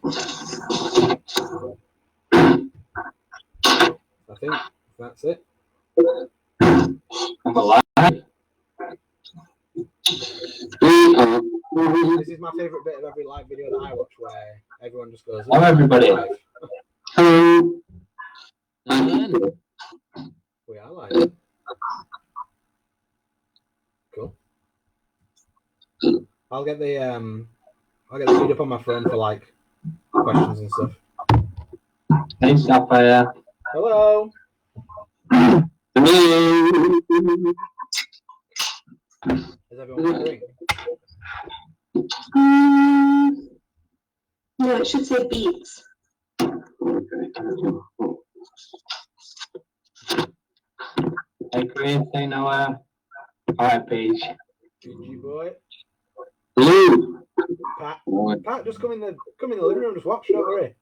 I think that's it. I'm alive. This is my favourite bit of every live video that I watch, where everyone just goes, Hello, everybody. live. Hello. We are live. Cool. I'll get the feed up on my phone for like questions and stuff. Hey, Sapphire. Hello. Hello. Is everyone got a drink? No, it should say beats. Hey, Chris. Hey, Noah. Hi, Paige. GG boy. Hello. Pat, just come in the living room, just watch, don't worry.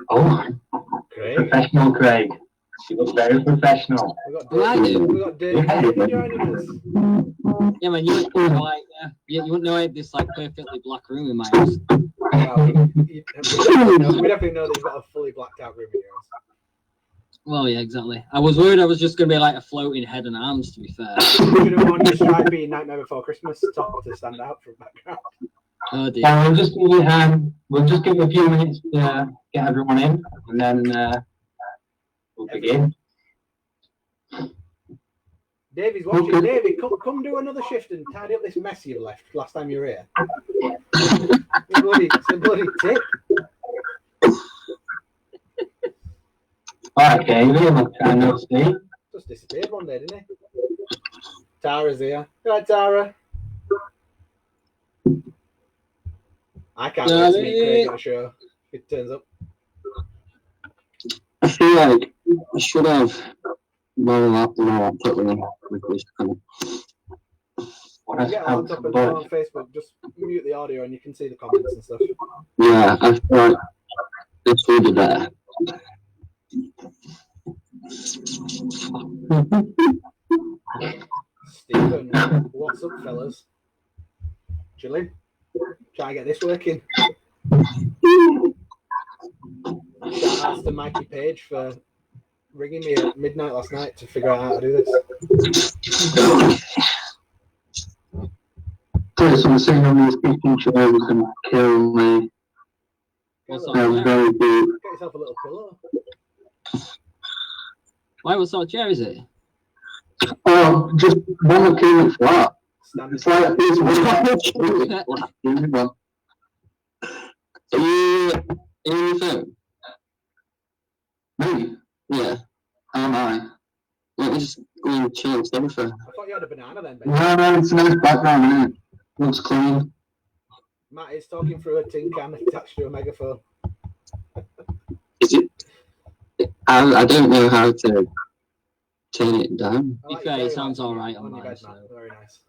Oh, Craig. Professional Craig. She looks very professional. We got Dave joining us. Yeah, man, you wouldn't know I had this like perfectly black room in my house. Well, we definitely know that you've got a fully blacked out room in your house. Well, yeah, exactly. I was worried I was just going to be like a floating head and arms, to be fair. You should have worn your stripy Nightmare Before Christmas top to stand out from background. Oh dear. We'll just give a few minutes to get everyone in, and then we'll begin. Davey's watching. Okay. Davey, come do another shift and tidy up this mess you left last time you were here. It's a bloody tip. Alright, Davey, I'm trying to see. Just disappeared one day, didn't he? Tara's here. Right, Tara. I can't wait to meet Craig at a show. It turns up. I feel like I should have rolled up the laptop with this kind of. Get on top and go on Facebook, just mute the audio and you can see the comments and stuff. Yeah, I feel like this will be better. Stephen, what's up, fellas? Chilling? Try to get this working. Shout out to Mikey Page for ringing me at midnight last night to figure out how to do this. So I'm sitting on these kitchen chairs and kill me. Get Very good. yourself a little pillow. Why, what sort of chair is it? Oh, just one that came in flat. It's like this one. Are you in your phone? Me? Yeah. How am I? Let me just go and chill and stuff. I thought you had a banana then, baby. No, it's a nice background, isn't it? Looks clean. Matt is talking through a tin can attached to a megaphone. Is it? I don't know how to turn it down. To be fair, it sounds alright on your mine. bed, Matt. Very nice.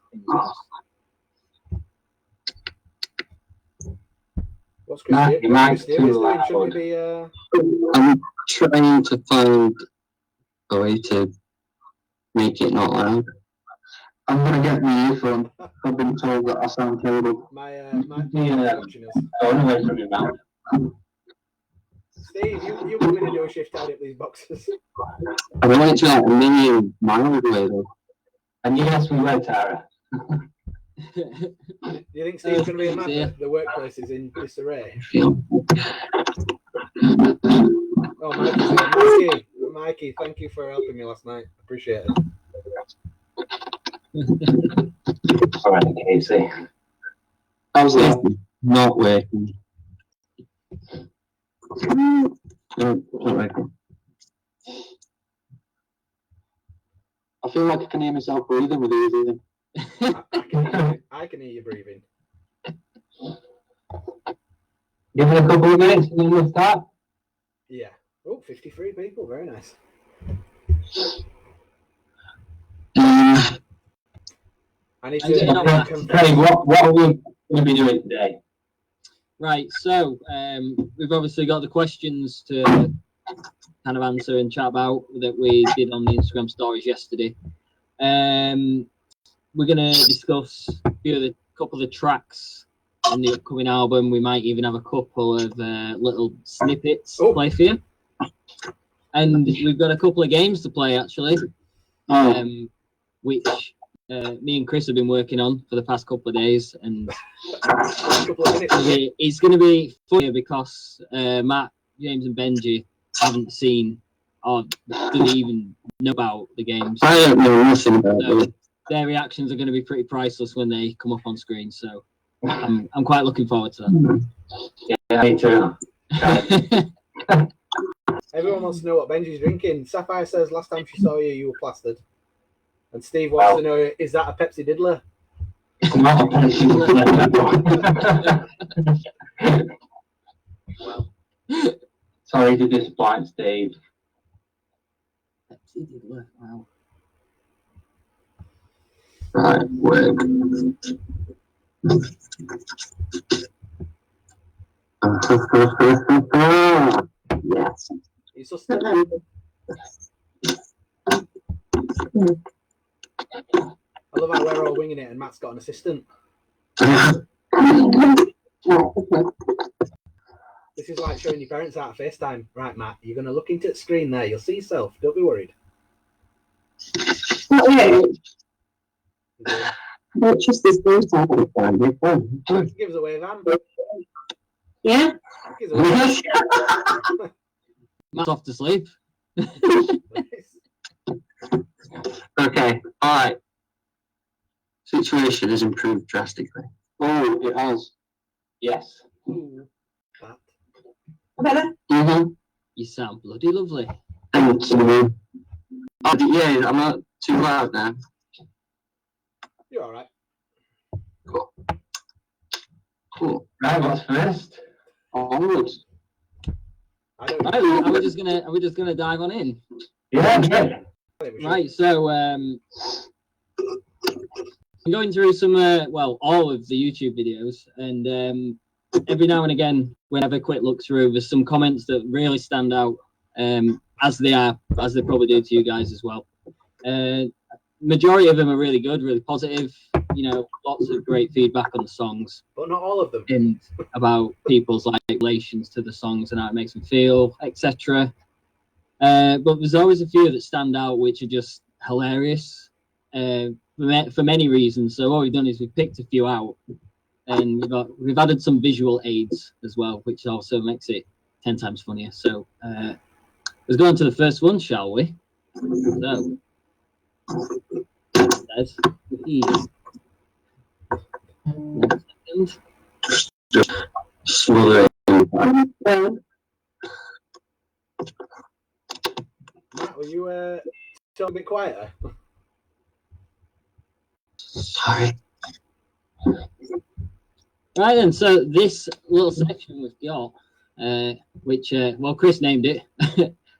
What's Chris doing? Should we be, I'm trying to find a way to make it not loud. I'm gonna get my earphone. I've been told that I sound terrible. My watching us. Going away from your mouth. Steve, you want me to do a shift tidy up these boxes? I don't want it to be like a million miles away though. And yes, we were, Tara. Do you think Steve's going to be a man? The workplace is in disarray. Oh, Mikey, thank you for helping me last night. Appreciate it. All right, Casey. How's that? Not working. No, not working. I feel like I can hear myself breathing with these either. I can hear you breathing. Give it a couple of minutes and then we'll start. Yeah. Oh, 53 people. Very nice. I need to Craig, what are we going to be doing today? Right, so we've obviously got the questions to kind of answer and chat about that we did on the Instagram stories yesterday. we're going to discuss a couple of the tracks on the upcoming album. We might even have a couple of little snippets to play for you. And we've got a couple of games to play, actually, which me and Chris have been working on for the past couple of days. And it's going to be funny because Matt, James, and Benji haven't seen or don't even know about the games. I don't know nothing about it. Their reactions are going to be pretty priceless when they come up on screen. So I'm quite looking forward to that. Yeah, me too. Everyone wants to know what Benji's drinking. Sapphire says last time she saw you, you were plastered. And Steve wants to know, is that a Pepsi Diddler? Well, sorry to disappoint, Steve. Pepsi Diddler. Wow. Right, work. Yes. You so stupid. I love how we're all winging it and Matt's got an assistant. This is like showing your parents out of FaceTime. Right, Matt, you're going to look into the screen there. You'll see yourself. Don't be worried. Not just this first time. Give us a wave, Am. Yeah. Give us a wave. Matt's off to sleep. Okay, alright. Situation has improved drastically. Oh, it has. Yes. Ooh, that. Better? Mm-hmm. You sound bloody lovely. Thank you. Oh, yeah, I'm not too loud now. You're all right. Cool. Right, what's first? Onwards. I don't Right, are we just gonna dive on in? Yeah, good. think we should. Right, so I'm going through some all of the YouTube videos, and every now and again, when I have a quick look through, there's some comments that really stand out, as they probably do to you guys as well. Majority of them are really good, really positive. You know, lots of great feedback on the songs But not all of them. and about people's like relations to the songs and how it makes them feel, etc. But there's always a few that stand out which are just hilarious for many reasons. So what we've done is we've picked a few out, and we've added some visual aids as well, which also makes it 10 times funnier. So let's go on to the first one, shall we? So, that's easy. 1 second. Smother it. Matt, were you still a bit quieter? Sorry. Right then, so this little section we've got, which Chris named it.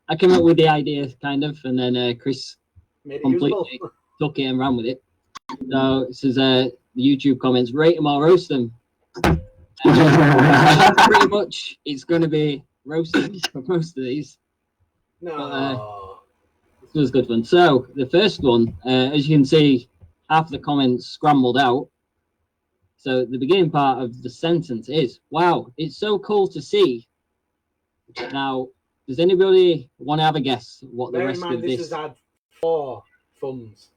I came up with the idea kind of, and then Chris Made it completely useful. took it and ran with it. So this is the YouTube comments: rate them or roast them. Pretty much, it's going to be roasting for most of these. No. This was a good one. So the first one, as you can see, half the comments scrambled out. So the beginning part of the sentence is, "Wow, it's so cool to see." Now, does anybody want to have a guess what the Bear in rest mind, of this this? has had 4 thumbs.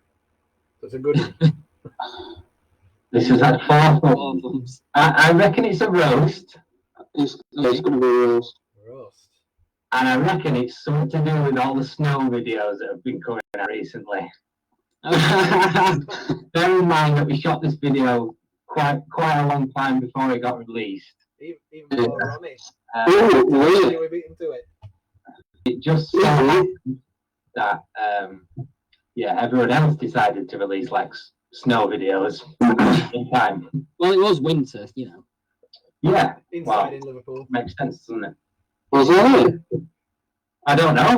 So it's a good one. This is at 4 Four thumbs. I reckon it's a roast, It's going to be a roast. Roast. and I reckon it's something to do with all the snow videos that have been coming out recently. Bear in mind that we shot this video quite a long time before it got released. Even before Ronnie. Oh, wait. We beat him to it. It just so happened that everyone else decided to release like snow videos in time. Well, it was winter, you know. Yeah, Inside in Liverpool. makes sense, doesn't it? Was it? I don't know.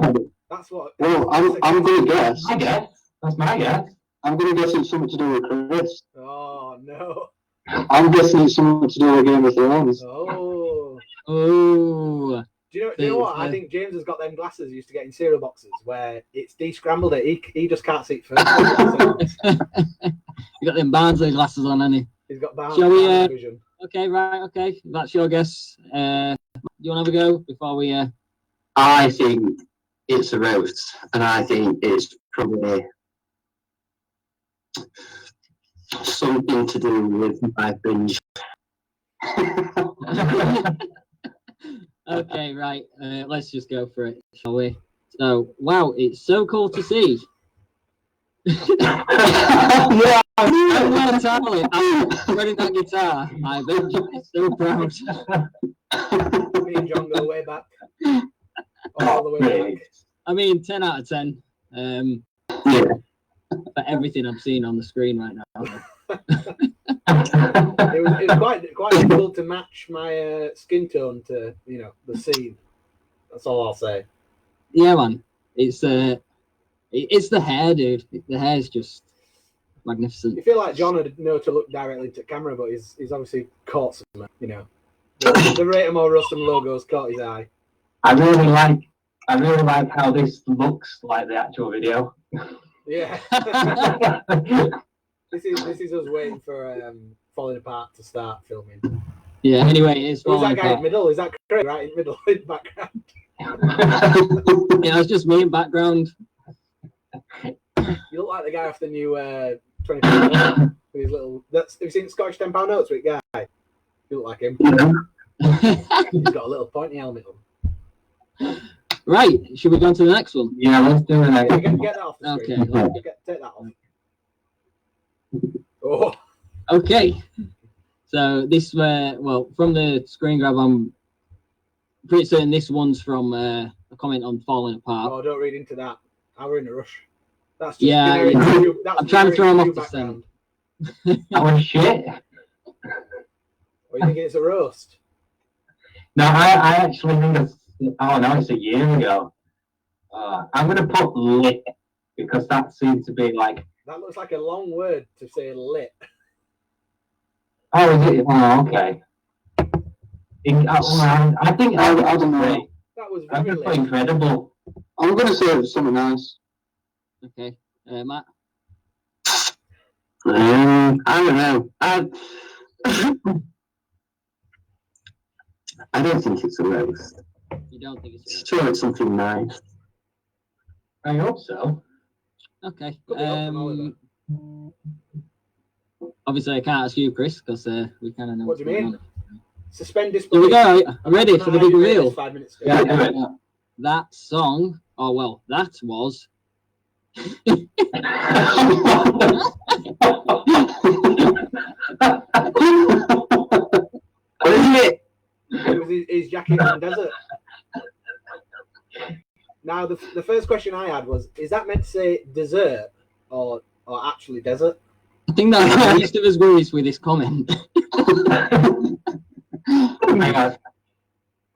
That's what. Well, I'm going to guess. I guess that's my guess. I'm going to guess it's something to do with Chris. Oh, no. I'm guessing it's something to do with Game of Thrones. Oh. Oh, Do you know what? I think James has got them glasses he used to get in cereal boxes where it's de-scrambled it. He just can't see it first. You got them Barnsley glasses on, hasn't He's got bad Shall we, vision. he? Okay, right, okay. That's your guess. You want to have a go before we... I think it's a roast, and I think it's probably something to do with my binge. Okay, right. Let's just go for it, shall we? So, wow, it's so cool to see. Yeah, I'm not entirely. I'm shredding that guitar. I bet you are so proud. Me and John go way back. All the way back. I mean, 10 out of 10. yeah. For everything I've seen on the screen right now. It was quite difficult to match my skin tone to the scene. That's all I'll say. Yeah, man. It's the hair, dude. The hair's just magnificent. You feel like John would know to look directly into camera, but he's obviously caught something. The Rate 'em or Rust 'em logos caught his eye. I really like how this looks like the actual video. Yeah. This is us waiting for Falling Apart to start filming. Yeah. Anyway, it's Who's falling that guy in apart. the middle? Is that Craig right in the middle in the background? Yeah, it's just me in background. You look like the guy off the new 24 with his little. Have you seen Scottish £10 notes with guy? You look like him. He's got a little pointy helmet on. Right. Should we go on to the next one? Yeah, let's do Yeah, it. get that off the screen. Okay. Take that off. Oh, Okay. So this from the screen grab, I'm pretty certain this one's from a comment on Falling Apart. oh, don't read into that. I were in a rush. That's just Yeah, generic yeah. YouTube- that's I'm trying to generic throw him off YouTube the background. That was shit. Or you thinking it's a roast? No, I actually think it's a year ago. I'm gonna put lit because that seems to be like. That looks like a long word to say lit. Oh, is it? Oh, okay. I think I don't know. That was I very think lit. incredible. I'm gonna say it's something nice. Okay. Matt. I don't know. I don't think it's a roast. You don't think it's Sure, it's something nice. I hope so. okay? Could be help from Oliver. Obviously, I can't ask you, Chris, because we kind of know. What do you what's going mean? on. Suspend Here disbelief. we go. I'm ready for the big reveal. 5 minutes ago. Yeah, do it. That song. Oh well, that was. What is it? It was his jacket in the desert. Now, the first question I had was, is that meant to say dessert or actually desert? I think that's the least of his worries with this comment. Hang on.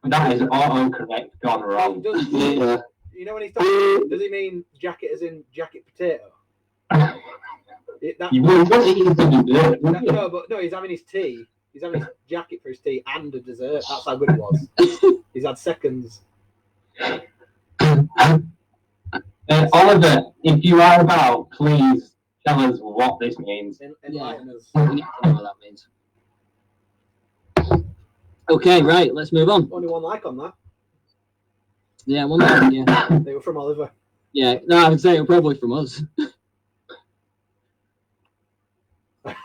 That is autocorrect gone wrong. Does, Yeah. you know when he's talking, does he mean jacket as in jacket potato? You wouldn't want to use the dessert, would you? No, he's having his tea. He's having his jacket for his tea and a dessert. That's how good it was. He's had seconds. Oliver, if you are about, please tell us what this means. Enlighten us. We need to know what that means. Okay, right. Let's move on. Only one like on that. Yeah, one more. Yeah, They were from Oliver. yeah. No, I would say it probably from us.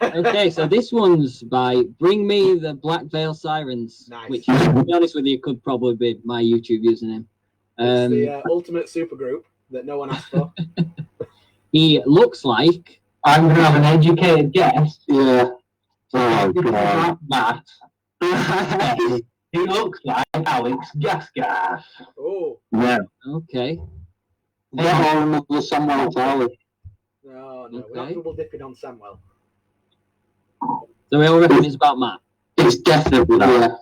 Okay, so this one's by Bring Me the Black Veil Sirens, Nice. which, to be honest with you, could probably be my YouTube username. It's the ultimate supergroup that no one asked for. He looks like I'm going to have an educated guess. Yeah. Oh, God. Matt. He looks like Alex Gasgaff. Oh, Yeah. okay. Yeah, or another Samuel Tarly. no, we're not Okay. double dipping on Samwell. So we all reckon it's about Matt. It's definitely that.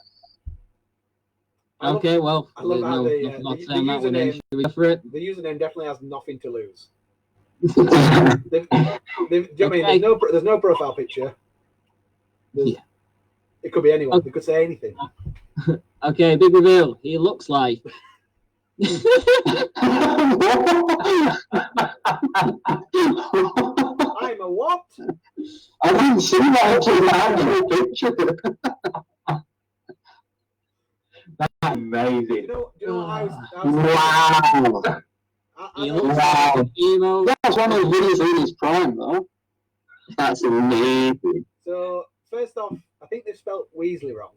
I love- Okay, well, I love there's how nothing the more to say on that one. Then. username- Should we go for it? The username definitely has nothing to lose. Yeah. Do you know what I mean? Okay. There's no profile picture. Yeah. It could be anyone. Okay. They could say anything. Okay, big reveal. He looks like. I'm a what? I didn't see that until I picture. That's amazing. Do you know what I was Wow. He I looks was- like an emo. That's one of Vinny's in his prime, though. That's amazing. So, first off, I think they've spelt Weasley wrong.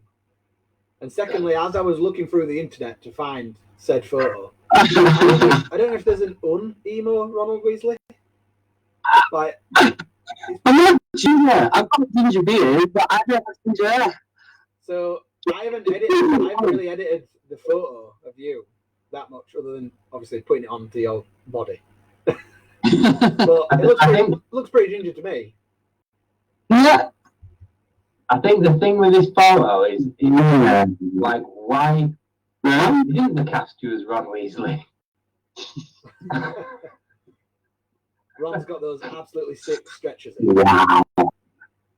And secondly, as I was looking through the internet to find said photo, I don't know if there's an emo Ronald Weasley. Like, I'm not ginger. I've got ginger beard, but I don't have ginger hair. so I haven't really edited the photo of you that much, other than obviously putting it onto your body. But it looks pretty ginger to me. Yeah. I think the thing with this photo is like, why didn't the cast use Ron Weasley? Ron's got those absolutely sick stretchers. Wow.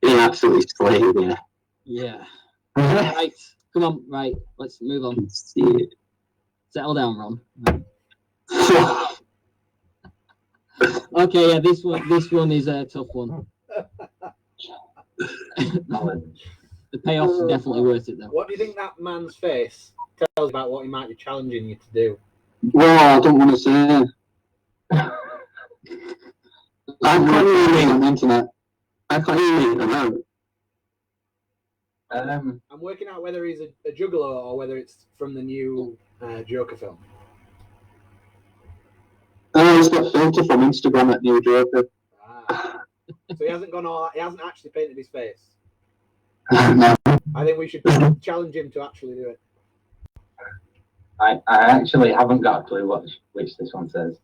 He absolutely slayed it. Yeah. Right. Come on. Right. Let's move on. See it. Settle down, Ron. Right. Okay. Yeah. This one is a tough one. The payoff's definitely worth it, though. What do you think that man's face tells about what he might be challenging you to do? Well, I don't want to say. I can't even read on the internet. I can't even read them out. I'm working out whether he's a juggalo or whether it's from the new Joker film. He's got filter from Instagram at New Joker. Ah. So he hasn't actually painted his face. No. I think we should challenge him to actually do it. I actually haven't got a clue which this one says.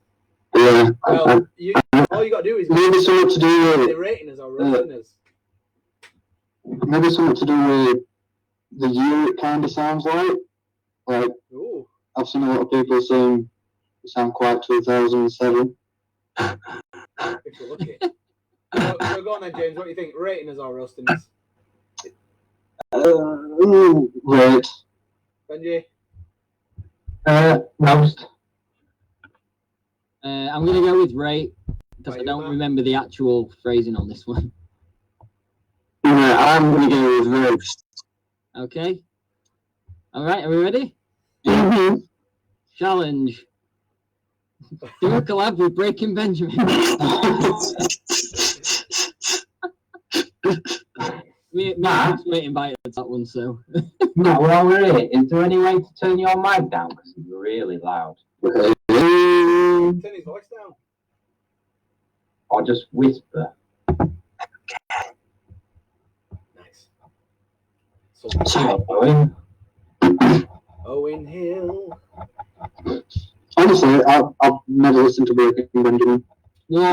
Yeah. Well, all you got to do is Maybe something to do the with rating us or roasting us. maybe something to do with the year it kind of sounds like. Like Ooh. I've seen a lot of people saying it sound quite 2007. If you're lucky. So go on then, James. What do you think? Rating us or roasting us? Right. Benji? Roast. I'm going to go with Ray because Right, I don't Matt? remember the actual phrasing on this one. I'm going to go with roast. Okay. All right. Are we ready? Mm-hmm. Challenge. Do a collab with Breaking Benjamin. Me and Matt's waiting by that one, so. No, we're all right. Is there any way to turn your mic down? Because it's really loud. Turn his voice down. Or just whisper. Nice. So, Owen. Owen Hill. Honestly, I've never listened to Breaking Benjamin. No.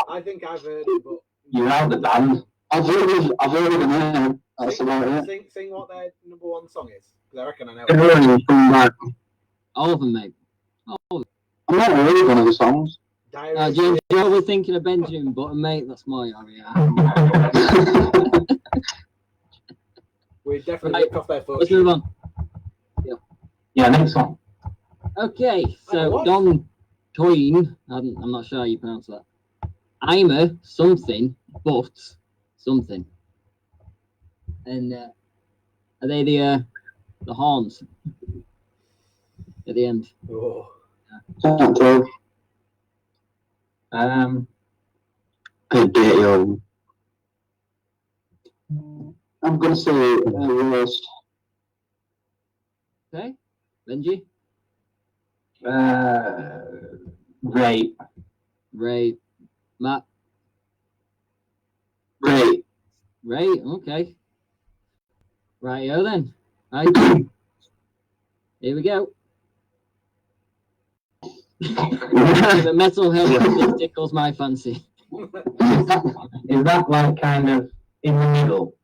I think I've heard it, but You're out the band. I've heard the name. That's about it. sing what their number one song is. Because I reckon I know. Everyone's coming back. All of them, mate. All of them. I'm not heard one of the songs. Diary of James, a- you're always thinking of Benjamin Button, mate. That's my area. We definitely Right. ripped off their photo. Let's move on. Yeah, next one. Okay, so what? Don Toyne, I'm not sure how you pronounce that. I'm a something, but something. And are they the horns at the end? Oh. Can't tell. Hey, dirty old. I'm gonna say roast. Okay, Benji, Ray. Ray, Matt, Great. Ray. Okay, rightio then. Right, here we go. The metalhead this tickles my fancy. Is that like kind of in the middle?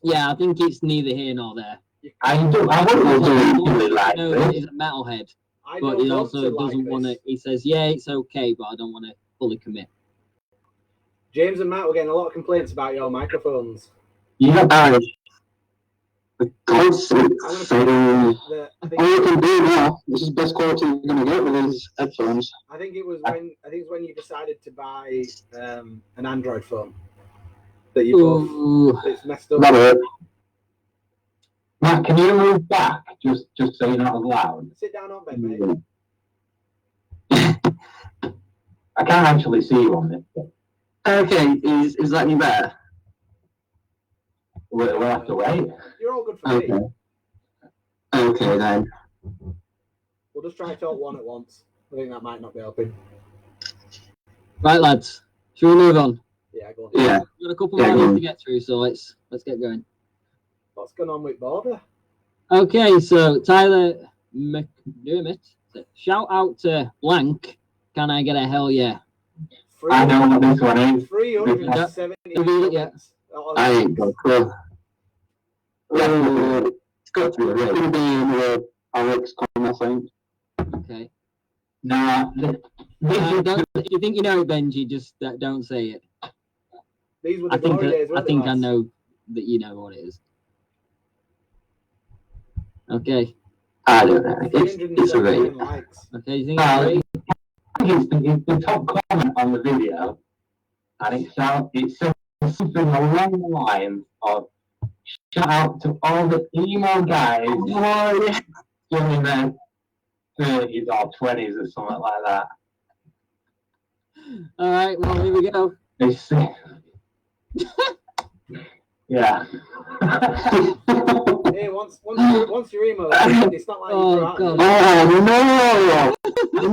Yeah, I think it's neither here nor there. I wouldn't really like No, that this. he's a metalhead, I but don't he want also to like doesn't want to. this. He says, "Yeah, it's okay, but I don't want to fully commit." James and Matt were getting a lot of complaints about your microphones. Yeah. For God's sake, all I you can do now, this is the best quality you're gonna get with these headphones. think it was when you decided to buy an Android phone. that you both. Ooh. It's messed up. That hurt. Matt, can you move back just so you're not as loud? Sit down on bed, mate. I can't actually see you on this. But Okay, is that any better? we'll have to wait. You're all good for me. Okay. Okay then. We'll just try to talk one at once. I think that might not be helping. Right, lads. Shall we move on? Yeah, go on. Yeah. We've got a couple Yeah, more go on. to get through, so let's get going. What's going on with Border? Okay, so Tyler McDermott, shout out to blank. Can I get a hell yeah? I know what this one is. 370 Reveal it yet? comments. Oh, I ain't got clue. It's got to be right. It's going to be in Alex Conn, I think. Okay. No, If you think you know it, Benji, just don't say it. These were the I think glory days, I weren't think they, I lads? know that you know what it is. Okay. I don't know. It's a 379 rate. likes. Okay. You think No, it's it's the top comment on the video, and it's something along the lines of shout out to all the emo guys still in their 30s or 20s or something like that. all right? Well, here we go. It's, yeah. Hey, once you're emo, it's not like Oh, you're out. God. Oh no!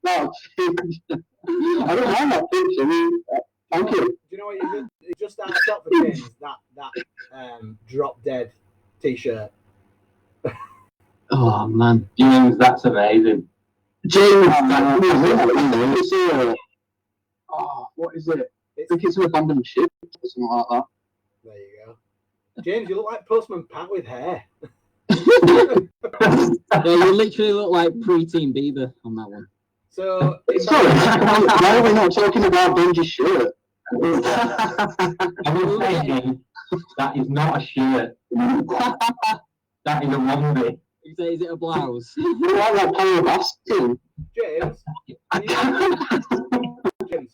No, I don't mind that picture. I mean, thank you. Do you know what you just out of stock for James? That Drop Dead t-shirt. Oh man. James, that's amazing. James, what is it? I It's, think it's an abandoned ship or something like that. there you go. James, you look like Postman Pat with hair. Yeah, you literally look like pre-teen Bieber on that one. So, Sorry, why are we not talking about Benji's shirt? I will say, James, that is not a shirt. That is a onesie. You say, is it a blouse? You like that Paul Baskin? James, James,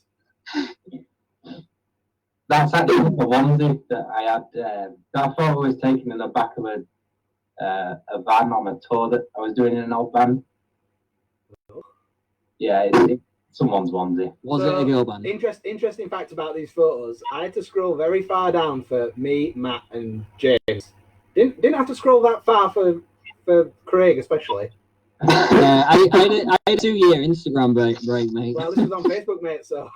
That's actually a onesie that I had. That I thought I was taken in the back of a van on a tour that I was doing in an old van. Yeah, it's someone's onesie. Was So, it a girl band? interesting fact about these photos. I had to scroll very far down for me, Matt, and James. Didn't have to scroll that far for Craig, especially. Yeah, I had a 2-year Instagram break, mate. Well, this was on Facebook, mate. So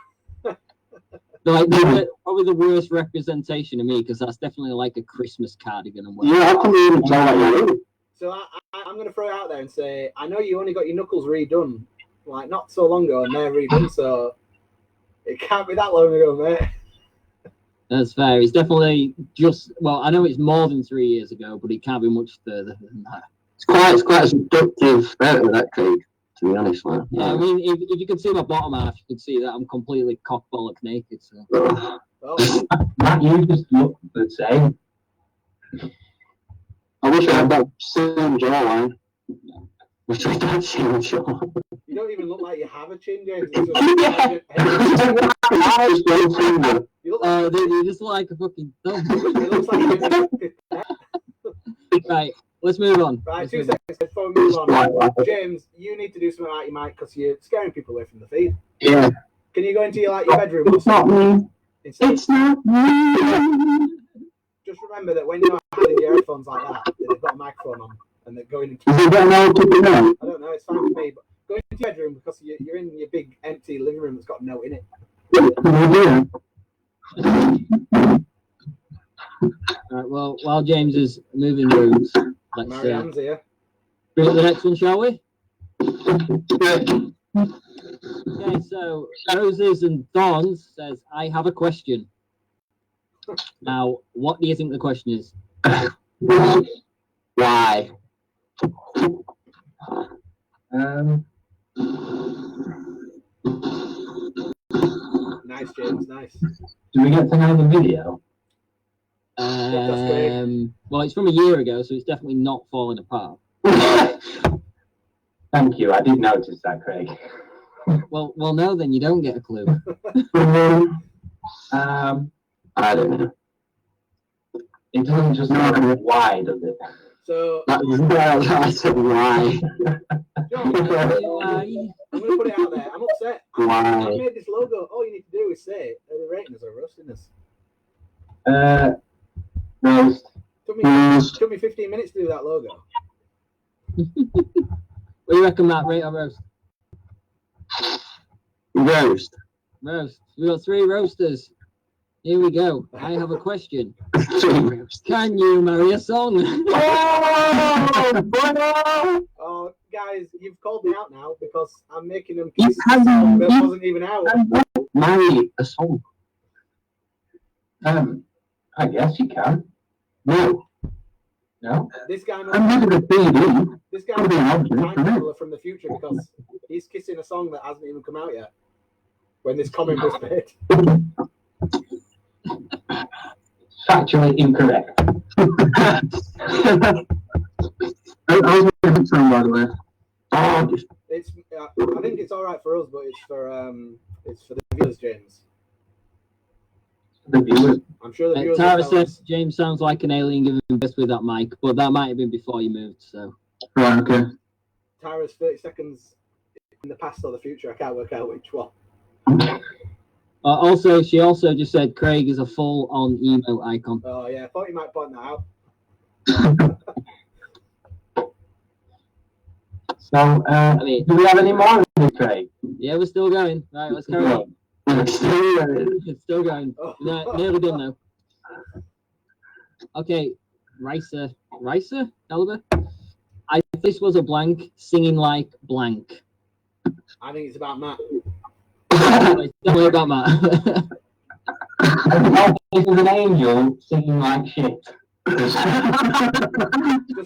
Like probably the worst representation of me because that's definitely like a Christmas cardigan and whatnot. Yeah, how come you even tell that you? So I'm going to throw it out there and say, I know you only got your knuckles redone, like not so long ago, and they're redone, so it can't be that long ago, mate. That's fair. It's definitely I know it's more than 3 years ago, but it can't be much further than that. It's quite a seductive photo, that Craig, to be honest, man. Yeah, I mean, if you could see my bottom half, you could see that I'm completely cock bollock naked. So. Oh, Matt, you just look the same. I wish I had that same jawline. Wish I had that same jawline. you don't even look like you have a chin, James. You Just one finger. look like They just look like a fucking thumb. it looks like Right, let's move on. right. Let's 2 move on. seconds before we move on. Right. James, you need to do something about your mic because you're scaring people away from the feed. Yeah. Can you go into your bedroom? It's not me. Instead, It's not me. just remember that when you're having your headphones like that, they've got a microphone on and they're going into. Is it getting all people now? I don't know. It's fine for me, but go into your bedroom because you're in your big empty living room that's got no in it. Right, well, while James is moving rooms, let's Marianne's here. bring up the next one, shall we? Okay, so Roses and Thorns says, I have a question. Now, what do you think the question is? Why? Nice, James. Nice. Do we get to know the video? that's great. Well, it's from a year ago, so it's definitely not falling apart. Thank you. I did notice that, Craig. Well, no, then you don't get a clue. I don't know. It doesn't just know why, does it? So, I said why. John, I'm going to put it out there. I'm upset. I Why? made this logo. All you need to do is say the rating us or roasting us. Roast. Took me 15 minutes to do that logo. What do you reckon, Matt? Rate or roast? Roast. Roast. We've got 3 roasters. Here we go. I have a question. Can you marry a song? Oh, guys, you've called me out now because I'm making them kiss a song that wasn't even out. Marry a song. I guess you can. No. No? This guy I'm must looking at BD. this guy Could be an must object, be a time couldn't it? traveler from the future because he's kissing a song that hasn't even come out yet when this comment was made. Factually incorrect. I was looking at song, by the way. Oh, just It's I think it's all right for us, but it's for the viewers, James. The viewers. I'm sure the viewers Tara will tell says James sounds like an alien giving birth with that mic, but that might have been before you moved. So right, okay. Tara's 30 seconds in the past or the future. I can't work out which one. also, she also just said Craig is a full-on emo icon. Oh yeah, I thought you might point that out. So, do we have any more of this, Craig? Yeah, we're still going. Right, let's carry on. It's still going. Oh. No, nearly done now. Okay, Ricer, Caliber. This was a blank singing like blank. I think it's about Matt. Don't worry about Matt. This is an angel singing like shit. Just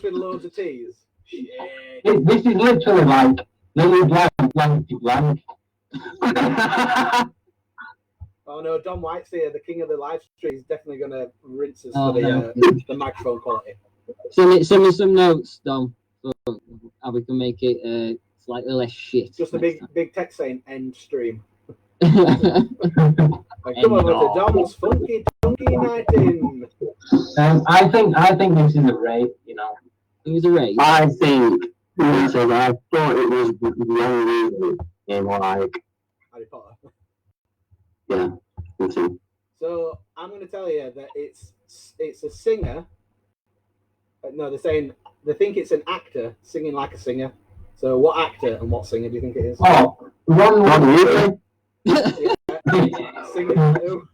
with loads of T's. Shit. This is literally like Lily Blank, Blanky Blank. Oh no, Don White's here, the king of the live stream. He's definitely going to rinse us Oh, for no. the microphone quality. Send me some notes, Dom, so how we can make it slightly less shit. Just a next big text saying end stream. time. Like, come over to Dom's funky night in. I think this is a rape, you know. It was a race. I think, listen, I thought it was Young Weasley in like, Harry Potter. yeah, listen. So I'm going to tell you that it's a singer. No, they think it's an actor singing like a singer. So what actor and what singer do you think it is? Oh, Ron Weasley. Singing. Who?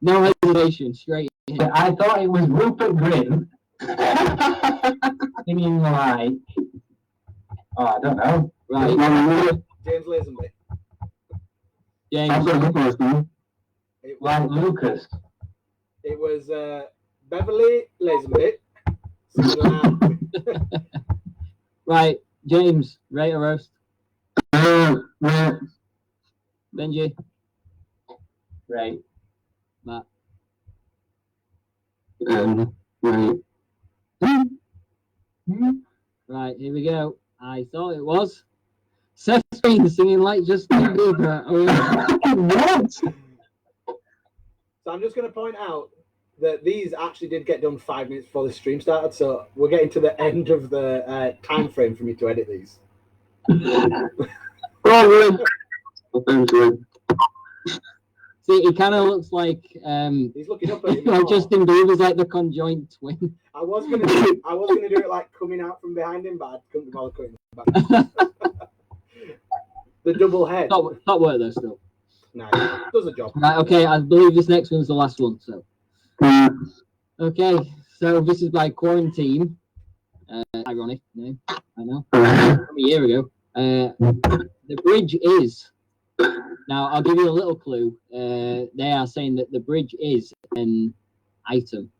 No hesitation, straight in. I thought it was Rupert Grint singing like, oh, I don't know. Right, James Lazenby. James. It was, Like Lucas. it was Beverly Lazenby. Singing loud. Right, James, rate or roast? Right. Benji, Right. Matt. Right. Right, here we go. I thought it was Seth Green singing like Justin Bieber. Oh, yeah. What? So I'm just going to point out that these actually did get done 5 minutes before the stream started. So we're getting to the end of the time frame for me to edit these. See, he kind of looks like He's looking up at him. like Justin Bieber's like the conjoint twin. I was gonna do it like coming out from behind him, but I couldn't bother cutting him back. The double head. Top work though still. Nice. Does a job. Right, okay, I believe this next one's the last one. So, okay, so this is by Quarantine. Ironic name, I know. From a year ago. The bridge is. Now, I'll give you a little clue. They are saying that the bridge is an item.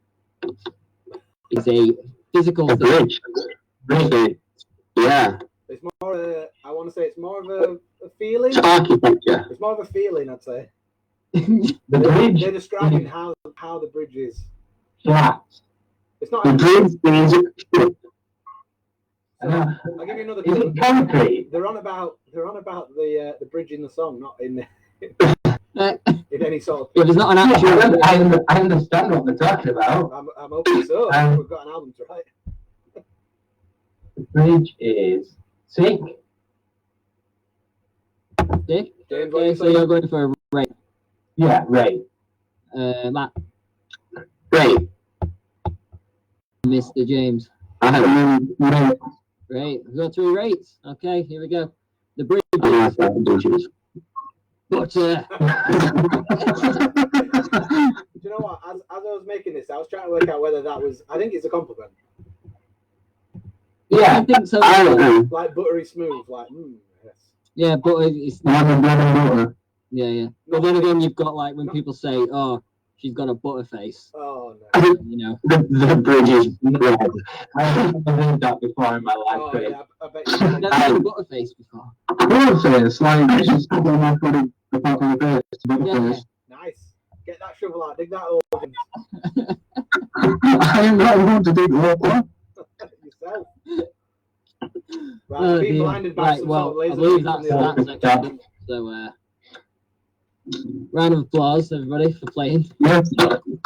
It's a physical A thing. bridge. Yeah. It's more. I want to say it's more of a feeling. It's architecture. It's more of a feeling, I'd say. The bridge They're describing how the bridge is. flat. It's not. The bridge means So I'll give you another Is clue. it concrete? They're on about the bridge in the song, not in Yeah, in any sort of. there's not an actual. I understand what they're talking about. I'm hoping so. We've got an album to write. The bridge is sick. Dick. James, what are Okay, you so saying? you're going for a rate. Yeah, right. Matt, Great. Mr. James. I have no. Right, we've got 3 rates. Okay, here we go. The bridge. I like that digits. But Do you know what? As I was making this, I was trying to work out whether that was. I think it's a compliment. I Yeah, think so. I don't know. Like buttery smooth, like yes. Yeah, but it's I have a bread and butter. yeah. But then again, you've got like when people say, "Oh, she's got a butter face," Oh no. you know. The bridge is red. I haven't heard that before in my life. Oh Craig. yeah, I bet You've you. never had a butter face before. Butterface, like she's got my body apart from the face. Butterface. Nice. Get that shovel out. Dig that hole I am not one to dig the whole yourself. Right, Oh, being dear. blinded by Right, some well, sort of I laser believe beam from that's the that other- section. So, round of applause, everybody, for playing. Yes,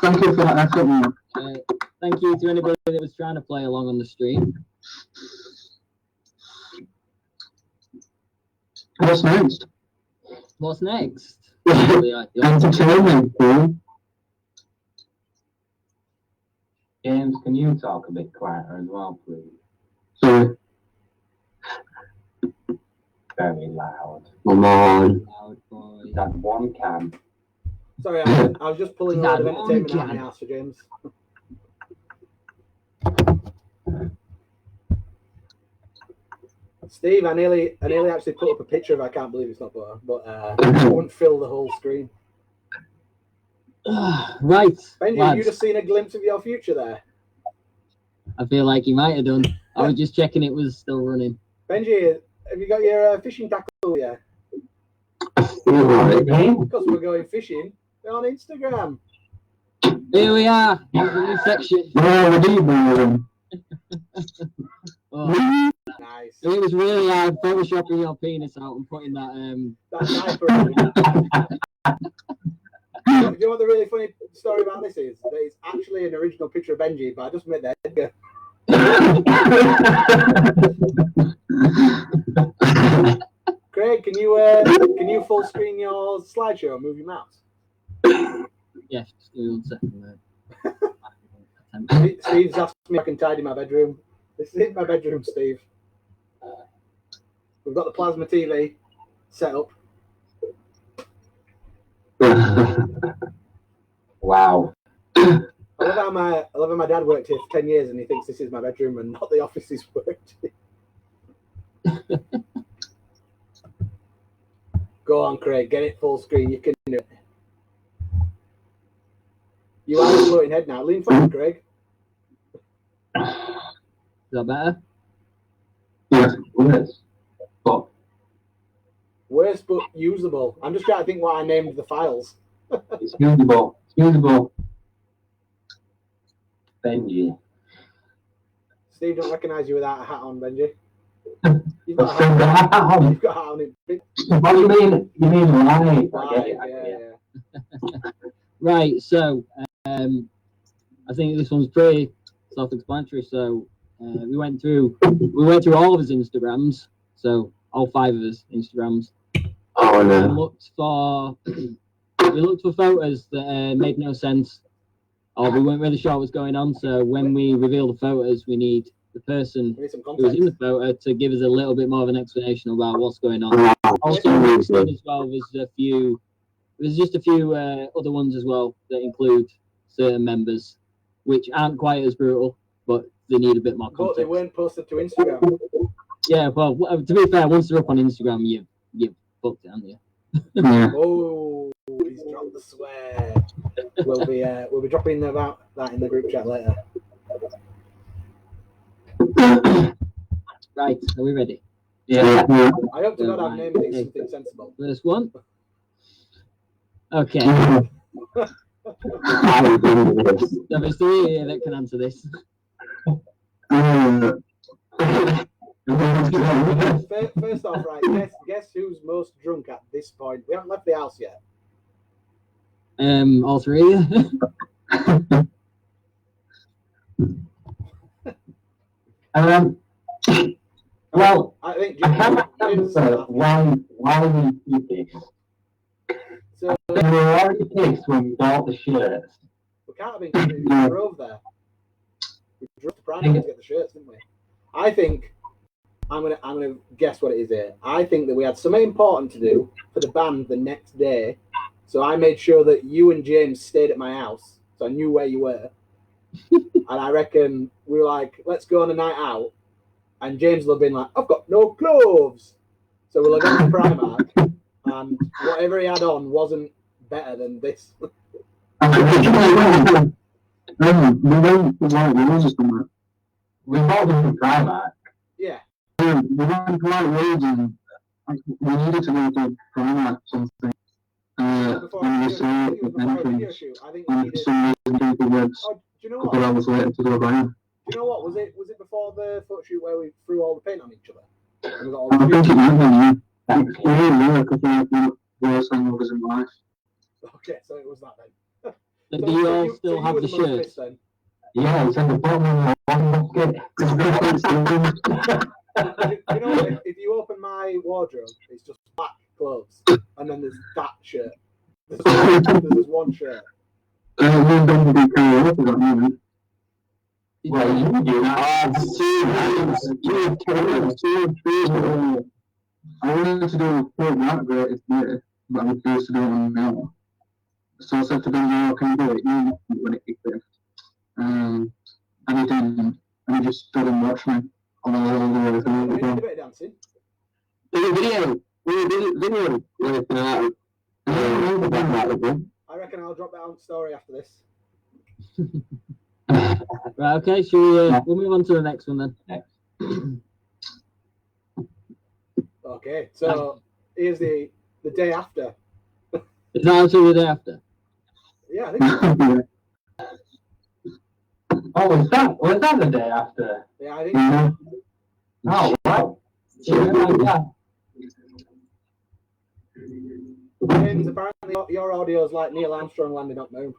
thank you for that effort, man. Thank you to anybody that was trying to play along on the stream. What's next? What's next? The Entertainment, bro. James, can you talk a bit quieter as well, please? Sorry. Very loud. Come on. loud boy. That one can. Sorry, I was just pulling a load of entertainment out of my ass for James. Steve, I nearly actually put up a picture of I can't believe it's not butter, but it wouldn't fill the whole screen. Right, Benji, have you lads, just seen a glimpse of your future there? I feel like you might have done. I was just checking it was still running. Benji, have you got your fishing tackle yet? Alright. Because we're going fishing on Instagram. Here we are, here's the new section. Oh, the deep one. Oh, Nice. it was really hard photoshopping your penis out and putting that That diaper on. You know what the really funny story about this is? That it's actually an original picture of Benji, but I just made the head go. Craig, can you full screen your slideshow and move your mouse? yeah, just give me 1 second there. Steve's asked me if I can tidy my bedroom. This is my bedroom, Steve. We've got the plasma TV set up. Wow. I love how my dad worked here for 10 years and he thinks this is my bedroom and not the office he's worked in. Go on, Craig, get it full screen. You can do it. You have a floating head now. Lean forward, Craig. Is that better? Yes. Worse. But Worse but usable. I'm just trying to think what I named the files. it's usable. It's usable. Benji. Steve don't recognise you without a hat on, Benji. You've But got a still hat got a hat on. You've got a hat on. It. What do you mean? You mean live? I get Right, it. I yeah, get it. yeah. Right, so I think this one's pretty self-explanatory. So we went through all of his Instagrams, so all 5 of his Instagrams. Oh, We no. looked for photos that made no sense, or we weren't really sure what was going on. So when we reveal the photos, we need the person We need some who was in context. the photo to give us a little bit more of an explanation about what's going on. Also, mixed in as well, there's just a few other ones as well that include certain members, which aren't quite as brutal, but they need a bit more But context. they weren't posted to Instagram. Yeah, well, to be fair, once they're up on Instagram, you've booked it, haven't you? Yeah. Oh, he's dropped the swear. We'll be dropping about that in the group chat later. Right, are we ready? Yeah. Yeah. I hope to God I've named it something sensible. First one. Okay, I think this. so there's 3 here that can answer this. First off, right, guess who's most drunk at this point? We haven't left the house yet. All three. Well, I think I can't James remember why we did this. so We were already pissed when we bought the shirts. we can't have been 'cause we drove there. We drove to Primark to get the shirts, didn't we? I think I'm gonna guess what it is here. I think that we had something important to do for the band the next day, so I made sure that you and James stayed at my house, so I knew where you were. And I reckon we were like, let's go on a night out, and James will have been like, I've got no clothes, so we'll have gone to Primark, and whatever he had on wasn't better than this. We bought them from Primark. Yeah. We went right ways and we needed to go to Primark something. Before And I we saw think it was the before a video entrance. shoot. I think we And for needed. some reason, the words Oh, do you know a what? couple hours later to go by. Do you know what? Was it before the photo shoot where we threw all the paint on each other? And we got all I the think it might be Thanks. you. Yeah, a couple of the worst hangovers in life. Okay, so it was that then. But So- do you so all you- still so have you the were most shirts? pissed then. Yeah, it's at the bottom of one basket. You know, if you open my wardrobe, it's just black clothes, and then there's that shirt. There's one shirt. We don't do karaoke at that moment. Well, you do that. I wanted to do a quote not greatest day, but I refused to do it on my own. So I said to Ben, "No, can you do it? You know when it kicked in." And he didn't. And he just stood and watched me all the way We did through. a bit of dancing. Video with I reckon I'll drop that on story after this. Right, okay, shall we, we'll move on to the next one then. Okay, so here's the day after. Is that until the day after? Yeah, I think so. Oh, was that the day after? Yeah, I think so. Oh, wow. Yeah. James, apparently your audio is like Neil Armstrong landing on the moon.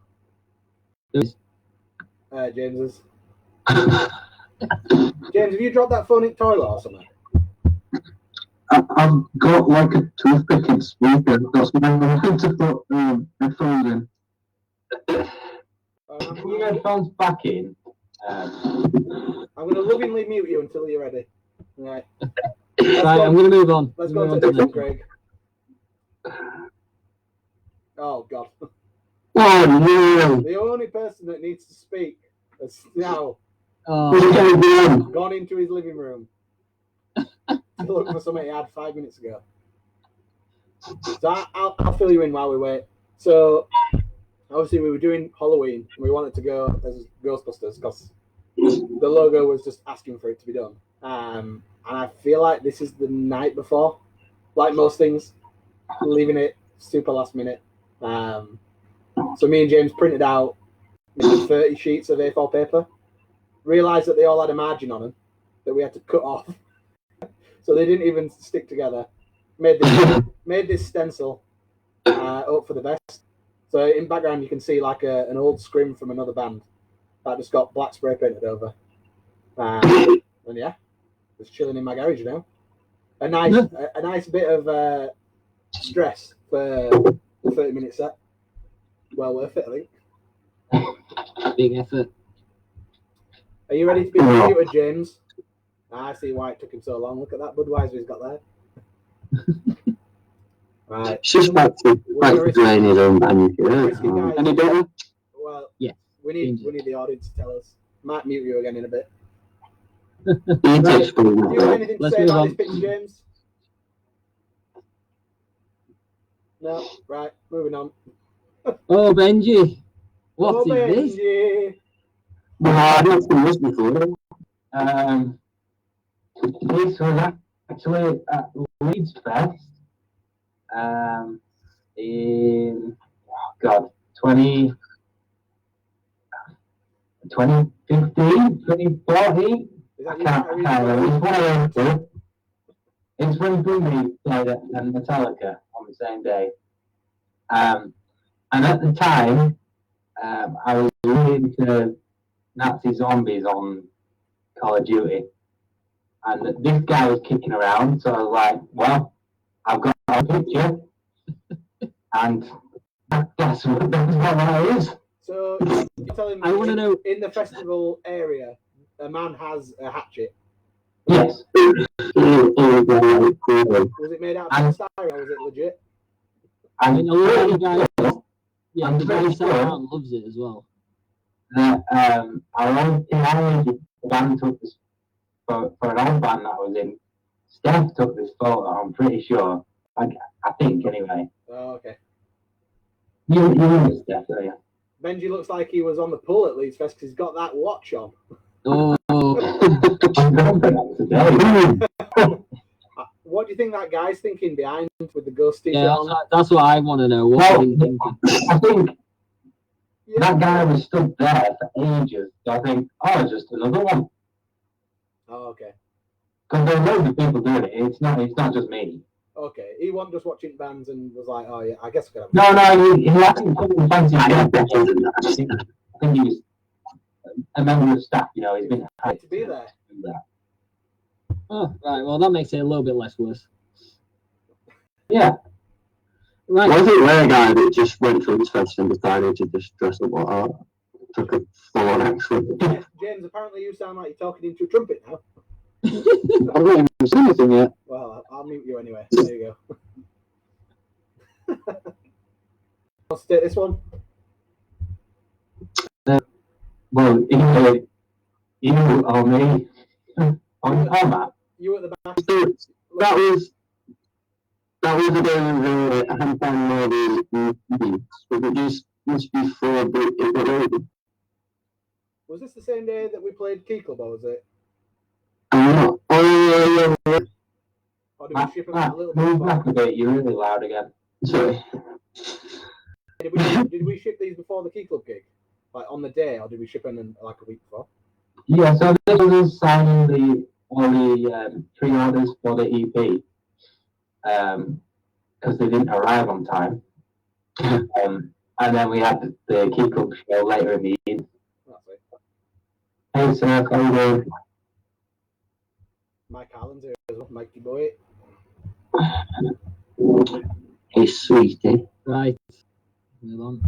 Yes. James's. James, have you dropped that phone in the toilet or something? I've got like a toothpick in speaker. That's what I wanted to put headphones in. Put your headphones back in. I'm going to lovingly mute you until you're ready. Right. Right, I'm going to move on. Let's Move go on to to the the next one, Craig. Oh, God. Oh no! The only person that needs to speak has now Oh, gone into his living room to look for something he had 5 minutes ago. So I'll fill you in while we wait. So obviously we were doing Halloween and we wanted to go as Ghostbusters because the logo was just asking for it to be done. And I feel like this is the night before, like most things, leaving it super last minute. So me and James printed out maybe 30 sheets of A4 paper, realised that they all had a margin on them that we had to cut off. So they didn't even stick together. Made this stencil up for the vest. So in background you can see like an old scrim from another band that just got black spray painted over. And yeah, it's chilling in my garage now. A nice bit of stress for a 30-minute set. Well worth it, I think. big effort. Are you ready to be muted, James? I see why it took him so long. Look at that Budweiser he's got there. Right. It's just back to draining them and Risky guys. any better? Well, Yeah. we need the audience to tell us. Might mute you again in a bit. You Right. take Do you have anything to Let's say move about on. this picture, James? No? Right, moving on. Oh, Benji. What Oh, is this? Benji. No, I don't think this before. This was actually at Leeds Fest. In 2015, 2014. Is that I you? can't remember. It's one of those two. It's when Boomy played at Metallica on the same day. And at the time, I was really into Nazi zombies on Call of Duty. And this guy was kicking around, so I was like, well, I've got a picture. And that's what that is. So you're telling me I wanna know- in the festival area, a man has a hatchet. Yes. Was it made out of And- polystyrene or was it legit? I mean, a lot of I'm guys, yeah, I'm the pretty guy sat sure- around loves it as well. that our old teenage band took this for an old band that I was in. Steph took this photo, I'm pretty sure. I think anyway. Oh, okay. You remember Steph, don't you? Benji looks like he was on the pull at Leeds Fest because he's got that watch on. Oh, I'm going for that today. What do you think that guy's thinking behind with the ghost t-shirt yeah, on? that's what I want to know. What Well, are you thinking? I think Yeah. that guy was stood there for ages. So I think, oh, it's just another one. Oh, okay. Because there are loads of people doing it. It's not just me. Okay. He wasn't just watching bands and was like, oh, yeah, I guess I could have. No, he actually couldn't fancy it. I think he was a member of staff, you know, he's been Great to be there. Oh, right. Well, that makes it a little bit less worse. Yeah. Right. Was it rare guy that just went to his fest and decided to just dress up like that? Took a full-on accent. James, apparently you sound like you're talking into a trumpet now. I've not even seen anything yet. Well, I'll mute you anyway. There you go. Let's take this one. Well, either you or me on Matt. You at the back. That was the day of Handpan Murder. Was it just before it got over? Was this the same day that we played Key Club, or was it? Oh, yeah. Or did we ship them Matt, a little bit move before? back a bit, you're really loud again. Sorry. Did we ship these before the Key Club gig? Like on the day, or did we ship them like a week before? Yeah, so this was signing all the pre-orders for the EP. Because they didn't arrive on time. And then we had the Key Club show later in the evening. That's it. Hey, sir, how you doing? Mike Allen's here as well. Mikey boy. Hey, sweetie. Right. Move on.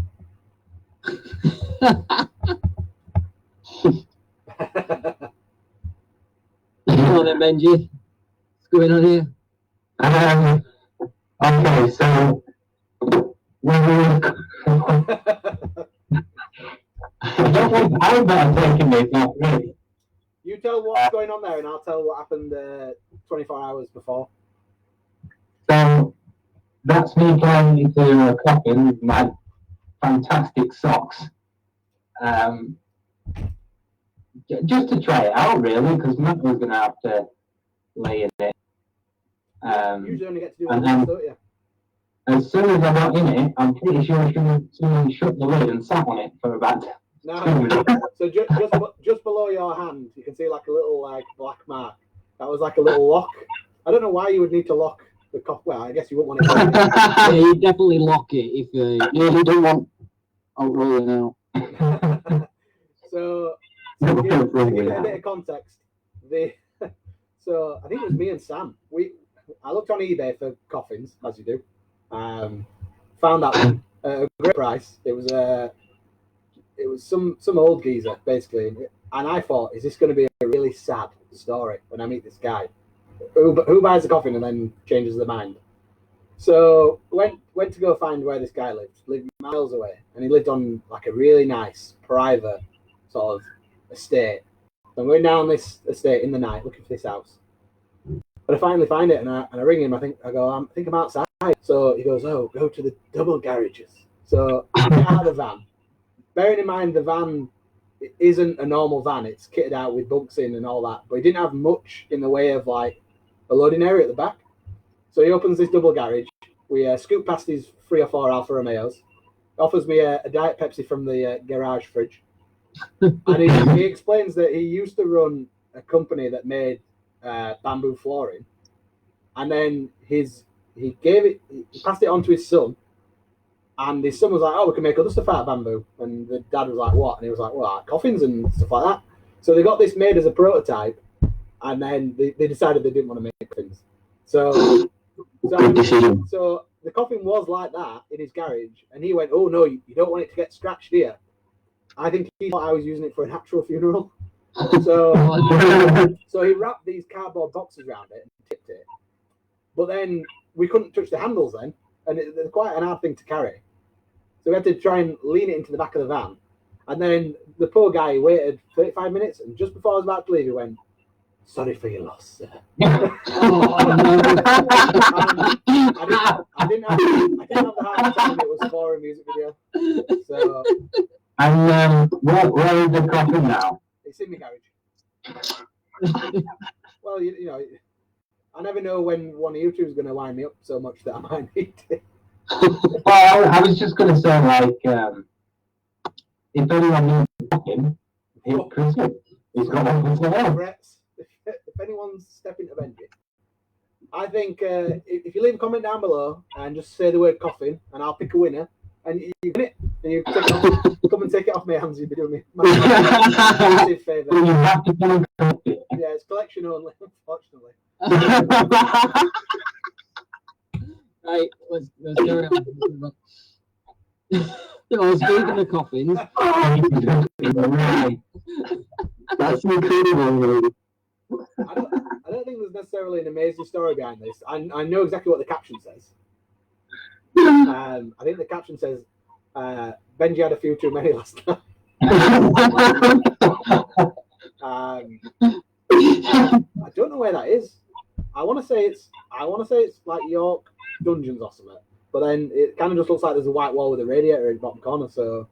Come on then, Benji. What's going on here? Okay, so I'm better taking this, not really. You tell what's going on there, and I'll tell what happened 24 hours before. So that's me going into a coffin with my fantastic socks. Just to try it out, really, because Matt was going to have to lay in it. Usually only get to do and it then- once, don't you? As soon as I got in it, I'm pretty sure someone shut the lid and sat on it for about 2 No. minutes. So just below your hand, you can see like a little like black mark. That was like a little lock. I don't know why you would need to lock the coffin. Well, I guess you wouldn't want it. Yeah, you definitely lock it if Yeah, you don't want. I'll roll it out. So No, to give really it a not. bit of context, so I think it was me and Sam. I looked on eBay for coffins, as you do. Found that one at a great price. It was some old geezer basically, and I thought, is this going to be a really sad story when I meet this guy who buys a coffin and then changes their mind? So went to go find where this guy lived miles away, and he lived on like a really nice private sort of estate. So I'm going down this estate in the night looking for this house. But I finally find it, and I ring him. I think I'm outside. So he goes, oh, go to the double garages. So I get out of the van. Bearing in mind the van isn't a normal van. It's kitted out with bunks in and all that. But he didn't have much in the way of like a loading area at the back. So he opens this double garage. We scoot past these 3 or 4 Alfa Romeos. Offers me a Diet Pepsi from the garage fridge. And he explains that he used to run a company that made bamboo flooring, and then he passed it on to his son, and his son was like, "Oh, we can make other stuff out of bamboo," and the dad was like, "What?" And he was like, "Well, like coffins and stuff like that." So they got this made as a prototype, and then they decided they didn't want to make coffins. So Good decision. so the coffin was like that in his garage, and he went, "Oh no, you don't want it to get scratched here." I think he thought I was using it for an actual funeral. So he wrapped these cardboard boxes around it and tipped it. But then we couldn't touch the handles then, and it's quite an hard thing to carry. So we had to try and lean it into the back of the van. And then the poor guy waited 35 minutes, and just before I was about to leave, he went, "Sorry for your loss, sir." I didn't have the heart to tell him it was for a music video. So And where is the coffin now? it's in my garage. Well, you know, I never know when one of you two is going to wind me up so much that I might need it. Well, I was just going to say, like, if anyone needs a coffin, hit Chris up. He's got one for sale. Regrets. If anyone's stepping to Benji, I think if you leave a comment down below and just say the word coffin, and I'll pick a winner, and you win it, and you take it off, come and take it off my hands. You'd be doing me a massive favour. Well, you have to come and collect it. Yeah, it's collection only, unfortunately. Right, let's carry on. Speaking of coffins, Right. That's incredible. I don't think there's necessarily an amazing story behind this. I know exactly what the caption says. I think the caption says, "Benji had a few too many last night." I don't know where that is. I want to say it's like York Dungeons or something, but then it kind of just looks like there's a white wall with a radiator in the bottom corner. So,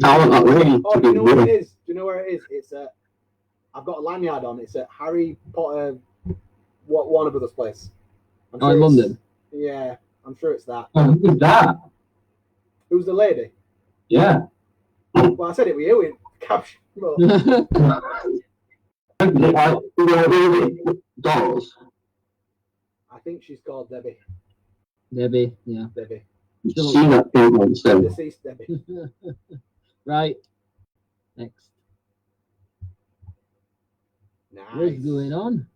I want that really oh, to do be you know what good. it is? Do you know where it is? It's I've got a lanyard on. It's at Harry Potter, Warner Brothers place. I'm in it's- London. Yeah, I'm sure it's that. Oh, who's that? Who's the lady? Yeah. Well, I said it with you in caption. But Dolls. I think she's called Debbie. Debbie, yeah. Debbie. You've seen that film once then. Deceased Debbie. Right. Next. What's Nice. going on?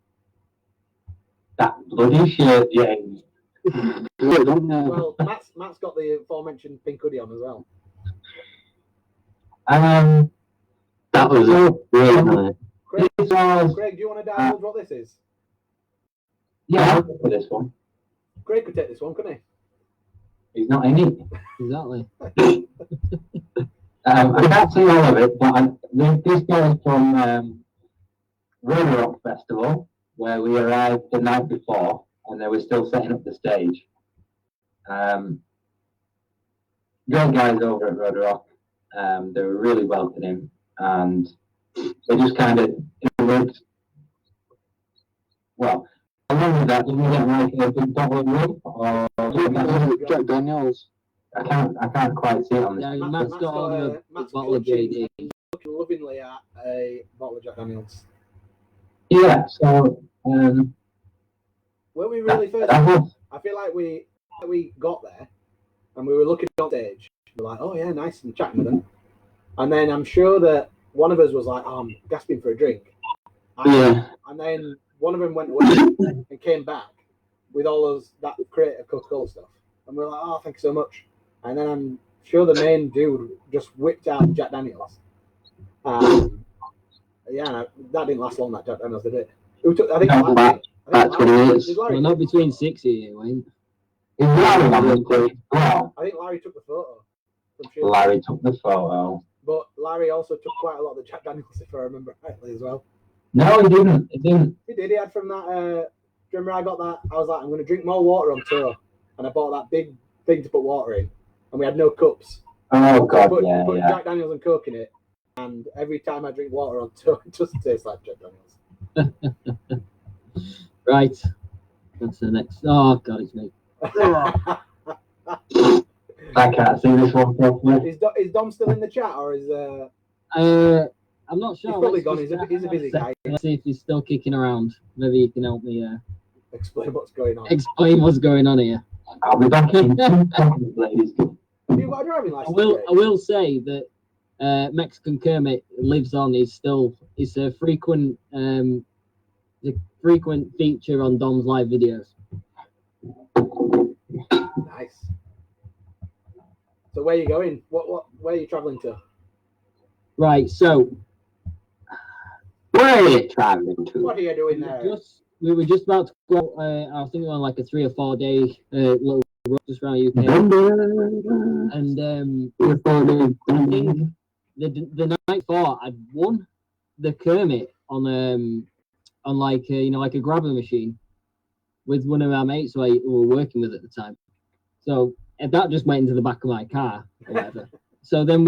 That bloody shirt, James. Well, Matt's got the aforementioned pink hoodie on as well. That was really nice. Craig, This was, Craig, do you want to divulge what this is? yeah, I'll go for this one. Craig could take this one, couldn't he? He's not in it. Exactly. I can't see all of it, but this goes from Road Rock Festival, where we arrived the night before, and they were still setting up the stage. Great guys over at Road Rock. They were really welcoming, and they just kind of worked. Well, along with that, did we get like a big bottle of rum? Or Jack Daniels. I can't quite see it on this. Yeah, Matt's Matt's got on a Matt's bottle of clutching, JD. looking lovingly at a bottle of Jack Daniels. Yeah, so Were we really first? that was I feel like we got there and we were looking on stage. We were like, oh yeah, nice, and chatting with them. And then I'm sure that one of us was like, oh, I'm gasping for a drink. Yeah. And then one of them went away and came back with all that crate of Coca-Cola stuff. And we were like, oh, thank you so much. And then I'm sure the main dude just whipped out Jack Daniels. Yeah, that didn't last long, that Jack Daniels, did it? Who took, I think No, that's what it is. Did Larry Well, not take- between 60, Wayne. is Larry on the page as well. I think Larry took the photo. From Shield. Larry took the photo. But Larry also took quite a lot of the Jack Daniels, if I remember rightly, as well. No, he didn't. He didn't. He did. He had from that. Do you remember I got that? I was like, I'm going to drink more water on tour. And I bought that big thing to put water in. And we had no cups. Oh God, put yeah, put yeah. Jack Daniels and Coke in it. And every time I drink water on tour, it doesn't taste like Jack Daniels. Right. That's the next. Oh, God, it's me. I can't see this one properly. Is Dom still in the chat, or is I I'm not sure. He's probably Let's gone. just, He's a busy guy. Let's see if he's still kicking around. Maybe you can help me Explain what's going on. explain what's going on here. I'll be back in 2 seconds, ladies. Have you got a driving license? I will say that Mexican Kermit lives on. It's a frequent feature on Dom's live videos. Nice. So where are you going? Where are you travelling to? Right. So Where are you traveling to? What are you doing there? we were just about to go. I think on like a 3 or 4 day little road just around UK. And I think the night before I'd won the Kermit on like like a grabber machine with one of our mates who we were working with at the time. So that just went into the back of my car or whatever. So then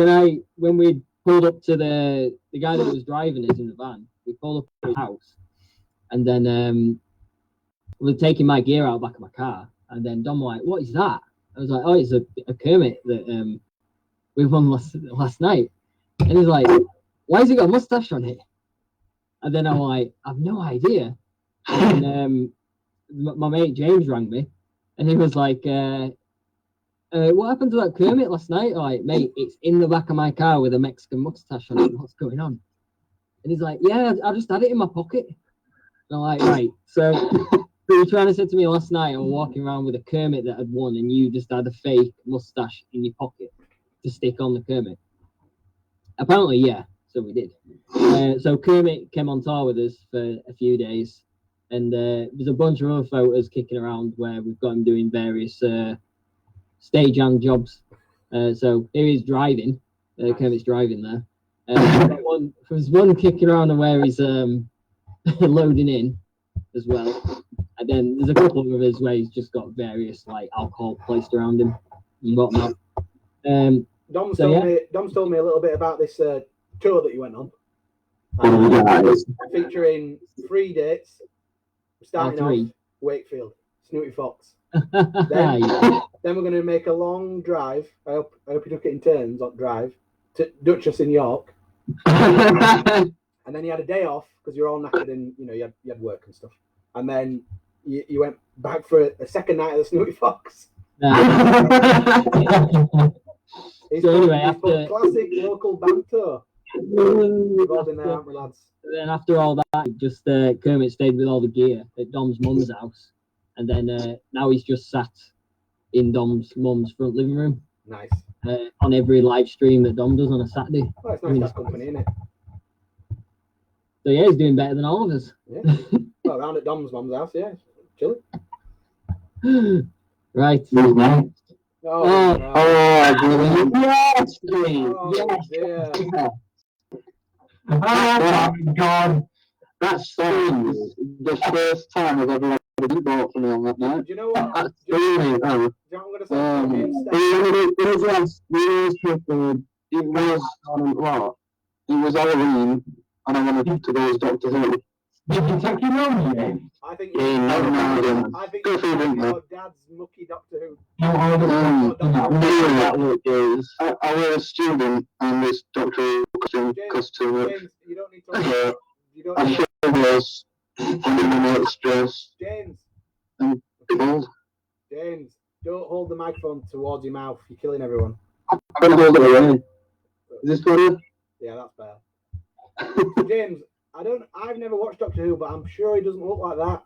when we pulled up to the guy that was driving us in the van, we pulled up to his house, and then we were taking my gear out of the back of my car, and then Dom was like, "What is that?" I was like, "Oh, it's a Kermit that we won last night." And he's like, "Why has he got a mustache on it?" And then I'm like, "I've no idea." And my mate James rang me, and he was like, "What happened to that Kermit last night?" I'm like, "Mate, it's in the back of my car with a Mexican mustache on it. What's going on?" And he's like, "Yeah, I just had it in my pocket." And I'm like, "Right." So you were trying to say to me last night, I'm walking around with a Kermit that had won, and you just had a fake mustache in your pocket to stick on the Kermit. Apparently, yeah. So we did. So Kermit came on tour with us for a few days, and there's a bunch of other photos kicking around where we've got him doing various stagehand jobs. So here he's driving. Kermit's driving there. There's one kicking around where he's loading in as well. And then there's a couple of others where he's just got various like alcohol placed around him and whatnot. Dom's told me a little bit about this tour that you went on. Featuring 3 dates. Starting off Wakefield, Snooty Fox. Then we're going to make a long drive. I hope you took it in turns on drive to Duchess in York. And then you had a day off because you're all knackered and you had work and stuff. And then you went back for a second night of the Snooty Fox. He's put classic local band tour. Involved in there, aren't we, lads? Then after all that, just Kermit stayed with all the gear at Dom's mum's house, and then now he's just sat in Dom's mum's front living room. Nice. On every live stream that Dom does on a Saturday. Well, it's nice to have company, isn't it? So yeah, he's doing better than all of us. Yeah. Well, around at Dom's mum's house, yeah, chilling. Right. Who's next? Oh, no. Yes, Oh, dear. Oh my God. That's the first time I've ever had a beatbox from me on that night. Do you know what? That's Do you know brilliant. what I'm going to It was Halloween, and I wanted to go as Doctor Who. Did you take your own name? I think I think your so. dad's mucky Doctor Who. I was a student, and this Doctor Who costume. James, you don't need to. I sure was. And stress. James, Cold. James, don't hold the microphone towards your mouth. You're killing everyone. I'm gonna hold it away. Is this good? Yeah, that's better. James, I've never watched Doctor Who, but I'm sure he doesn't look like that.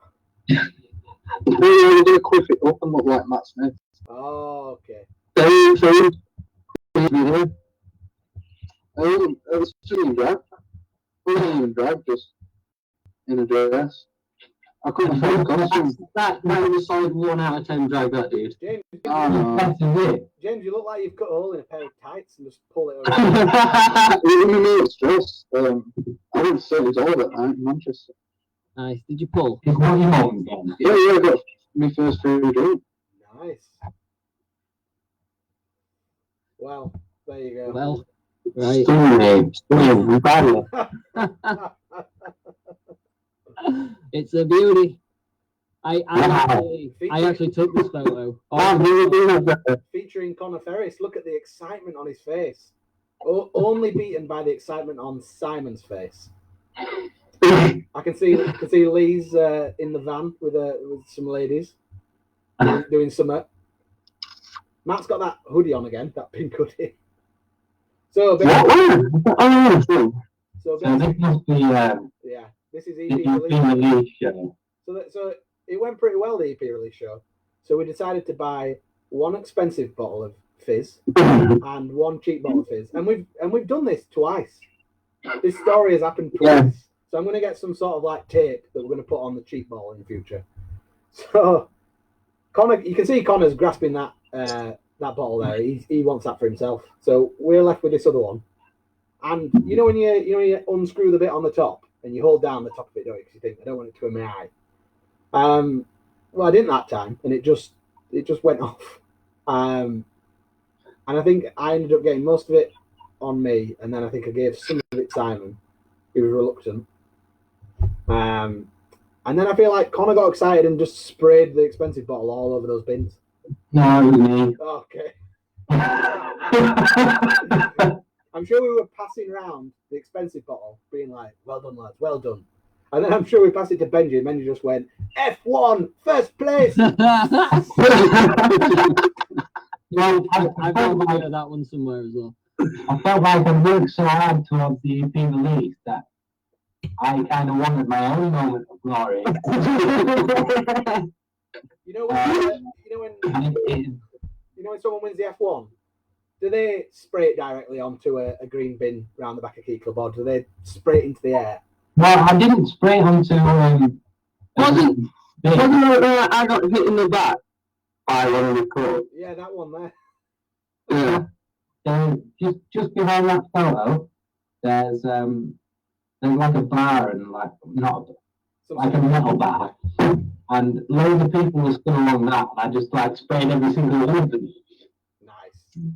We're gonna quiff it up and look like Matt Smith. Oh, okay. So, I was still in drag. I wasn't even drag, just in a dress. I couldn't find a costume. That was a solid 1 out of 10 drag, that dude. James, Oh, no. That's it. James, you look like you've cut a hole in a pair of tights and just pull it It around. was my mate's dress. I went to St. all that night in Manchester. Nice. Did you pull? It's what you want again. Yeah, I got my first free drink. Nice. Well, there you go. Well, right. Story, battle. It's a beauty. I Wow. actually took this photo. I'm really doing that. Featuring Connor Ferris. Look at the excitement on his face. Only beaten by the excitement on Simon's face. I can see Lee's in the van with some ladies doing something. Matt's got that hoodie on again, that pink hoodie. So So this must be yeah, this is this EP must be release. the release show. So it went pretty well, the EP release show. So we decided to buy one expensive bottle of fizz and one cheap bottle of fizz, and we've done this twice. This story has happened twice. Yeah. So I'm going to get some sort of like tape that we're going to put on the cheap bottle in the future. So Connor, you can see Connor's grasping that bottle there. He wants that for himself. So we're left with this other one. And you know when you unscrew the bit on the top and you hold down the top of it, don't you? Because you think I don't want it to go in my eye. Well, I didn't that time, and it just went off. And I think I ended up getting most of it on me, and then I think I gave some of it to Simon. He was reluctant. And then I feel like Connor got excited and just sprayed the expensive bottle all over those bins. No, it was me. Okay. I'm sure we were passing around the expensive bottle, being like, well done, lads, well done. And then I'm sure we passed it to Benji, and Benji just went, F1, first place! Well, I've got a bit of that one somewhere as well. I felt like I worked so hard towards the EP release that I kind of wanted my own moment of glory. You know when someone wins the F1, do they spray it directly onto a green bin around the back of Key Club, or do they spray it into the air? Well, I didn't spray it onto Wasn't bin. it I got hit in the back by one of the cars? Yeah, that one there. Yeah. So just behind that photo, there's like a bar and like not like a metal bar, and loads of people were stood along that, and I just like sprayed every single one of them. Nice.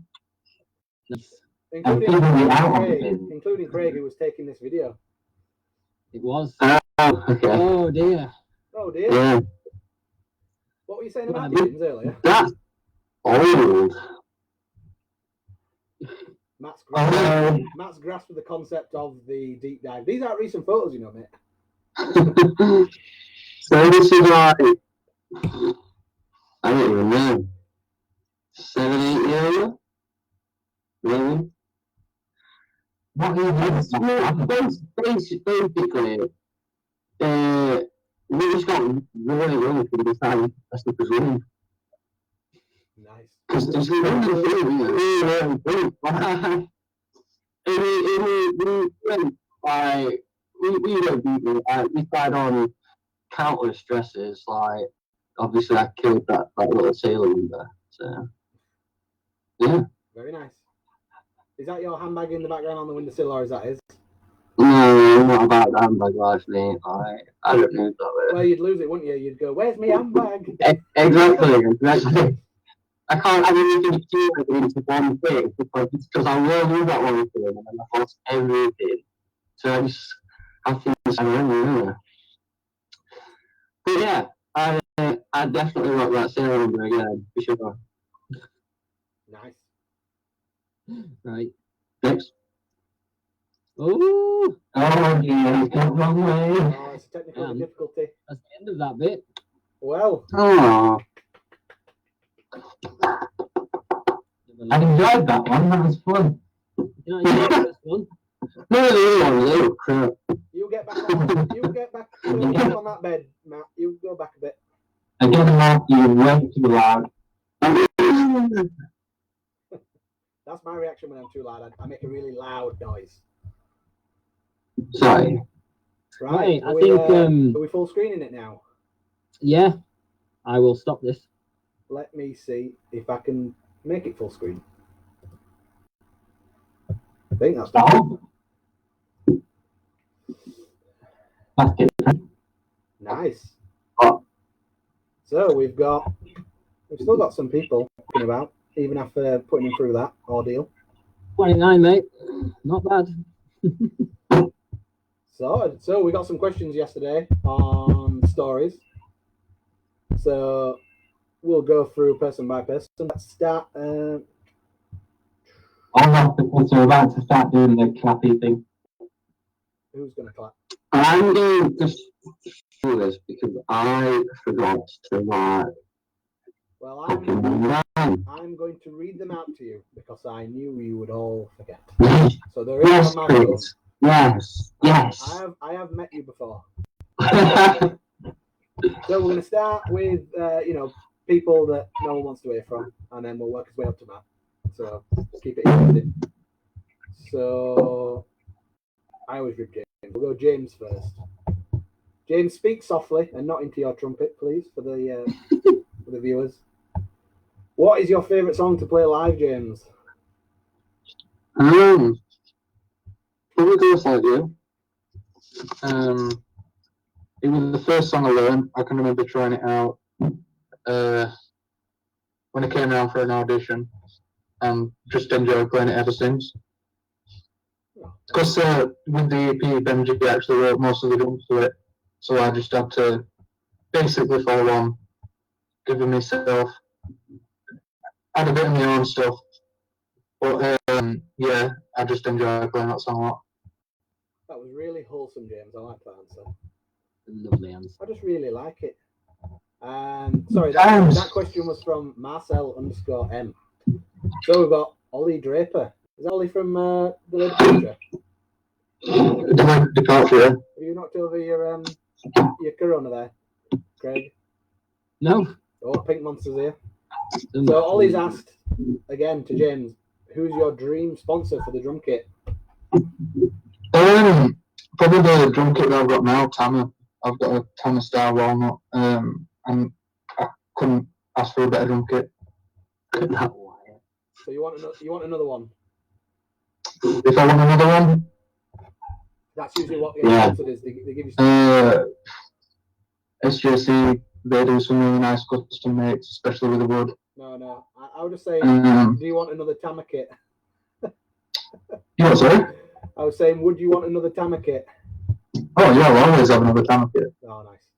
And people were out on the bin. Including Craig, who was taking this video. It was. Okay. Oh dear. Oh dear. Yeah. What were you saying about the bins earlier? That's old. Matt's Oh, grasped with the concept of the deep dive. These aren't recent photos, you know, mate. So this is like, I don't even know, 7, 8 years ago? Maybe? what is this? Basically, we just got really wrong from the time I stuff was running. Nice. Because there's no we tried on countless stresses, like obviously I killed that little sailor in there. So yeah. Very nice. Is that your handbag in the background on the windowsill, or is that his? No, not about the handbag life, mate. I don't know that Well, you'd lose it, wouldn't you? You'd go, "Where's my handbag?" way. Exactly. I can't have anything to do with it into one thing because I will do that one thing and then I've lost everything. So I just have things I don't know. But yeah, I definitely want that sailor number again, for sure. Nice. Right. Next. Oh, Oh dear, it's gone the wrong way. Oh, it's a technical difficulty. that's the end of that bit. Well, Oh, I enjoyed that one. That was fun. You know, you know, that's one. no, the other ones, they were crap. you get back on that bed, Matt. You go back a bit. Again, Mark, you were way too loud. That's my reaction when I'm too loud. I make a really loud noise. Sorry. Right. I think, Are we full screening it now? Yeah, I will stop this. Let me see if I can make it full screen. I think that's done. Oh. That's different. Nice. Oh. So we've still got some people talking about, even after putting them through that ordeal. 29, mate. Not bad. So we got some questions yesterday on stories. So we'll go through person by person. Let's start. All off because we're about to start doing the clappy thing. Who's going to clap? I'm going to do this because I forgot to mark Well, fucking them down. I'm going to read them out to you because I knew you would all forget. Yes, So they're in yes, on my phone. Chris. Yes, yes. I have met you before. So we're going to start with people that no one wants to hear from, and then we'll work his way up to Matt. So keep it interesting. So I always read James. We'll go James first. James, speak softly and not into your trumpet, please, for the viewers. What is your favourite song to play live, James? Probably Ghost Like You. It was the first song I learned. I can remember trying it out when it came around for an audition, and just enjoyed playing it ever since. Because with the EP, Benji actually wrote most of the drums to it, so I just had to basically follow on, giving myself, add a bit of my own stuff. But yeah, I just enjoy playing that song a lot. That was really wholesome, James. I like that answer. Lovely answer. I just really like it. Sorry, that question was from Marcel_M. So we've got Ollie Draper. Is that Ollie from the Lady Picture? Departure. Have you knocked over your corona there, Craig? No. Oh, Pink Monster's here. So Ollie's asked again to James, who's your dream sponsor for the drum kit? Probably the drum kit that I've got now, Tamer. I've got a Tamer Star Walnut, and I couldn't ask for a better drum kit. So you want another one? If I want another one, That's usually what Yeah. sponsored is. They give you some. SJC, they do some really nice custom mates, especially with the wood. No. I would just say, Um, do you want another Tamer kit? You know, sorry? I was saying, would you want another Tamer kit? Oh yeah, we'll always have another Tamer kit. Oh, nice.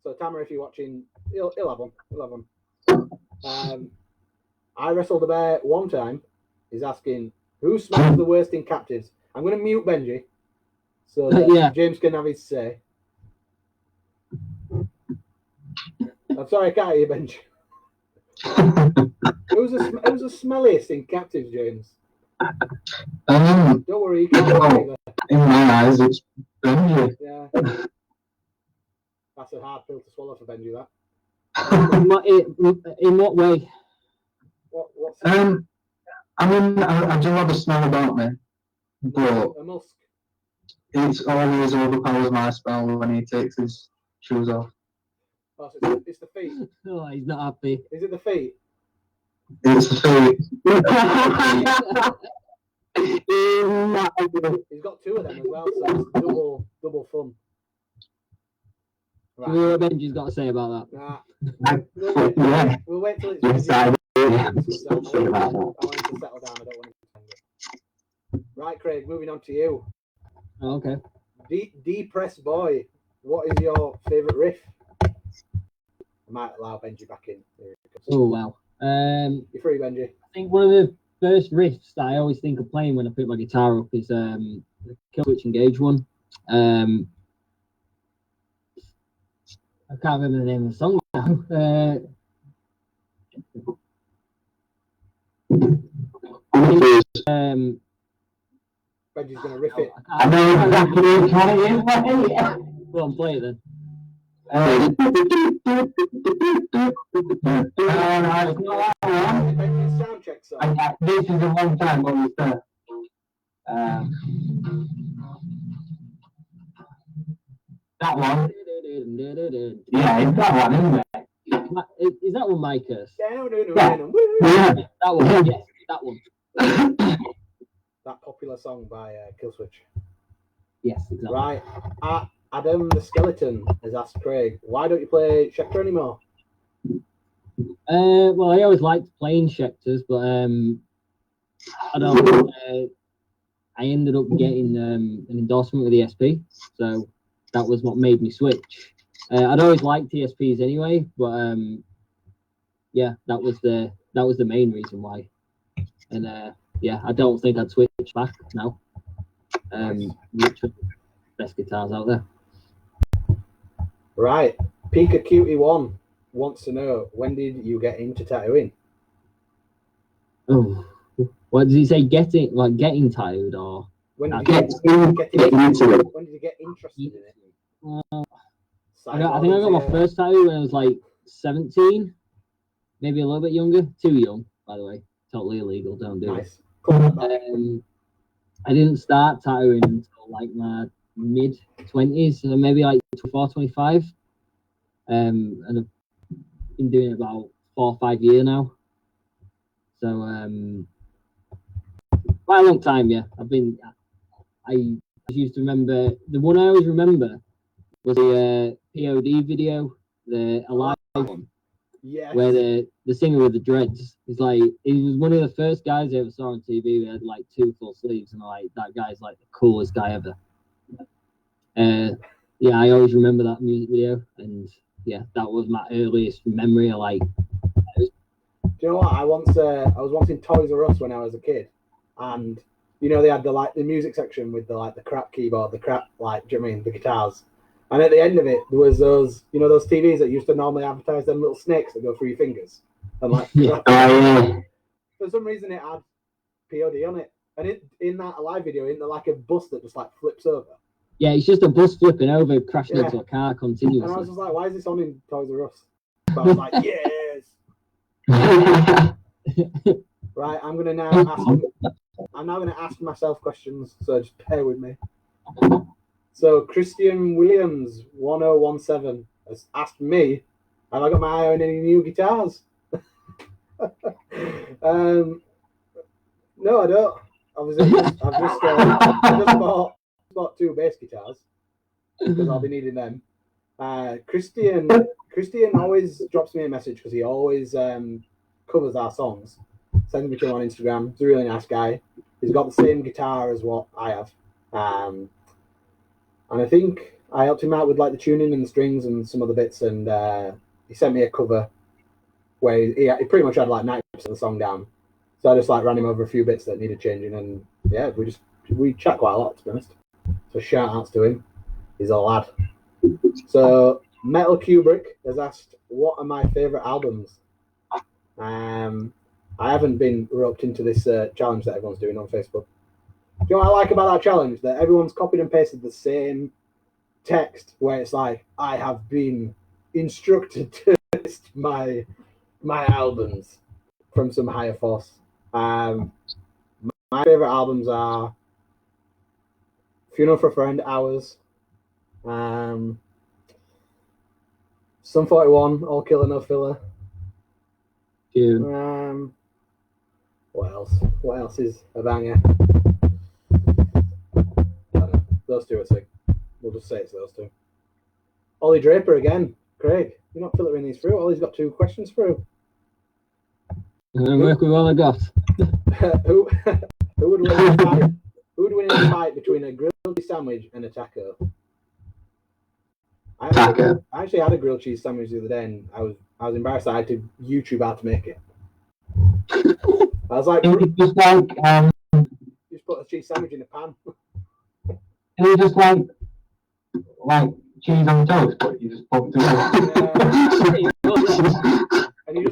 So Tamer, if you're watching, he'll have one. He'll have one. I wrestled a bear one time. He's asking, who smells the worst in captives? I'm going to mute Benji so that Yeah. James can have his say. I'm sorry, I can't hear Benji. Who's the smelliest in captives, James? Don't worry, you can't hear either. In my eyes, it's Benji. Yeah. That's a hard pill to swallow for Benji, that. In what way? What's I mean, I do have a smell about me, but a musk? it's always overpowers my smell when he takes his shoes off. Oh, so it's the feet. Oh, he's not happy. Is it the feet? It's the feet. He's got two of them as well, so it's double fun. Right. What Benji's got to say about that? Nah. Yeah. We'll wait till it's Yes, Benji. I do. I want him to settle down. I don't want him to hang it. Right, Craig, moving on to you. Oh, okay. Depressed Boy, what is your favourite riff? I might allow Benji back in. Oh, wow. You're free, Benji. I think one of the first riffs that I always think of playing when I pick my guitar up is the Killswitch Engage one. I can't remember the name of the song now. Benji's going to riff it. I know exactly which one it is. Go on, play it then. No, it's not that one. Benji's sound check song. This is a long time when we start. That one. Yeah, it's that one, isn't it? Is that one my curse? Down, Yeah. That one, yes, that one. That popular song by Killswitch. Yes, exactly. Right. Adam the Skeleton has asked Craig, why don't you play Schecter anymore? Well, I always liked playing Schecters, but I don't. I ended up getting an endorsement with ESP, so that was what made me switch. I'd always liked ESPs anyway, but yeah, that was the main reason why. And yeah, I don't think I'd switch back now. Literally best guitars out there. Right. Pika Cutie One wants to know, when did you get into tattooing? Oh, what did he say? Getting tired or? When did Get you get into it. When did you get interested in it? I think I got my first tattoo when I was like 17, maybe a little bit younger. Too young, by the way. Totally illegal. Don't do Nice. it. I didn't start tattooing until like my mid 20s, so maybe like 24, 25. And I've been doing it about 4 or 5 years now. So quite a long time, yeah. I used to remember, the one I always remember was the POD video, the Alive one, Yes. where the singer with the dreads is like, he was one of the first guys I ever saw on TV who had like 2 full sleeves, and like, that guy's like the coolest guy ever. Yeah, I always remember that music video, and yeah, that was my earliest memory of like. Do you know what? I was once in Toys R Us when I was a kid, and you know they had the music section with the crap keyboard, the crap do you know what I mean, the guitars, and at the end of it there was those those TVs that used to normally advertise them little snakes that go through your fingers, and like Yeah. for some reason it had POD on it, and in that Alive video, isn't there like a bus that just like flips over? Yeah, it's just a bus flipping over, crashing Yeah. into a car And I continuously. was just like, why is this on in Toys R Us? But I was like, yes. Right, I'm now gonna ask myself questions, so just bear with me. So Christian Williams 1017 has asked me, have I got my eye on any new guitars? No, I don't. Obviously, I've just bought 2 bass guitars because I'll be needing them. Christian always drops me a message because he always covers our songs. Sends me to him on Instagram. He's a really nice guy. He's got the same guitar as what I have, and I think I helped him out with like the tuning and the strings and some other bits. And he sent me a cover where he pretty much had like 90% of the song down. So I just like ran him over a few bits that needed changing, and yeah, we chat quite a lot, to be honest. So shout outs to him. He's a lad. So Metal Kubrick has asked, what are my favourite albums? I haven't been roped into this challenge that everyone's doing on Facebook. Do you know what I like about that challenge? That everyone's copied and pasted the same text where it's like, I have been instructed to list my albums from some higher force. My favourite albums are Funeral for a Friend, Hours, Sum 41, All Killer No Filler. What else? What else is a banger? Those 2 are sick. We'll just say it's those 2. Ollie Draper again. Craig, you're not filtering these through. Ollie's got 2 questions through. Work with all I got. Who would win in a fight? Who would win in a fight between a grilled cheese sandwich and a taco? I actually had a grilled cheese sandwich the other day, and I was embarrassed that I had to YouTube how to make it. I was like, Just like just put a cheese sandwich in a pan. it was just like cheese on toast, but you just put it And you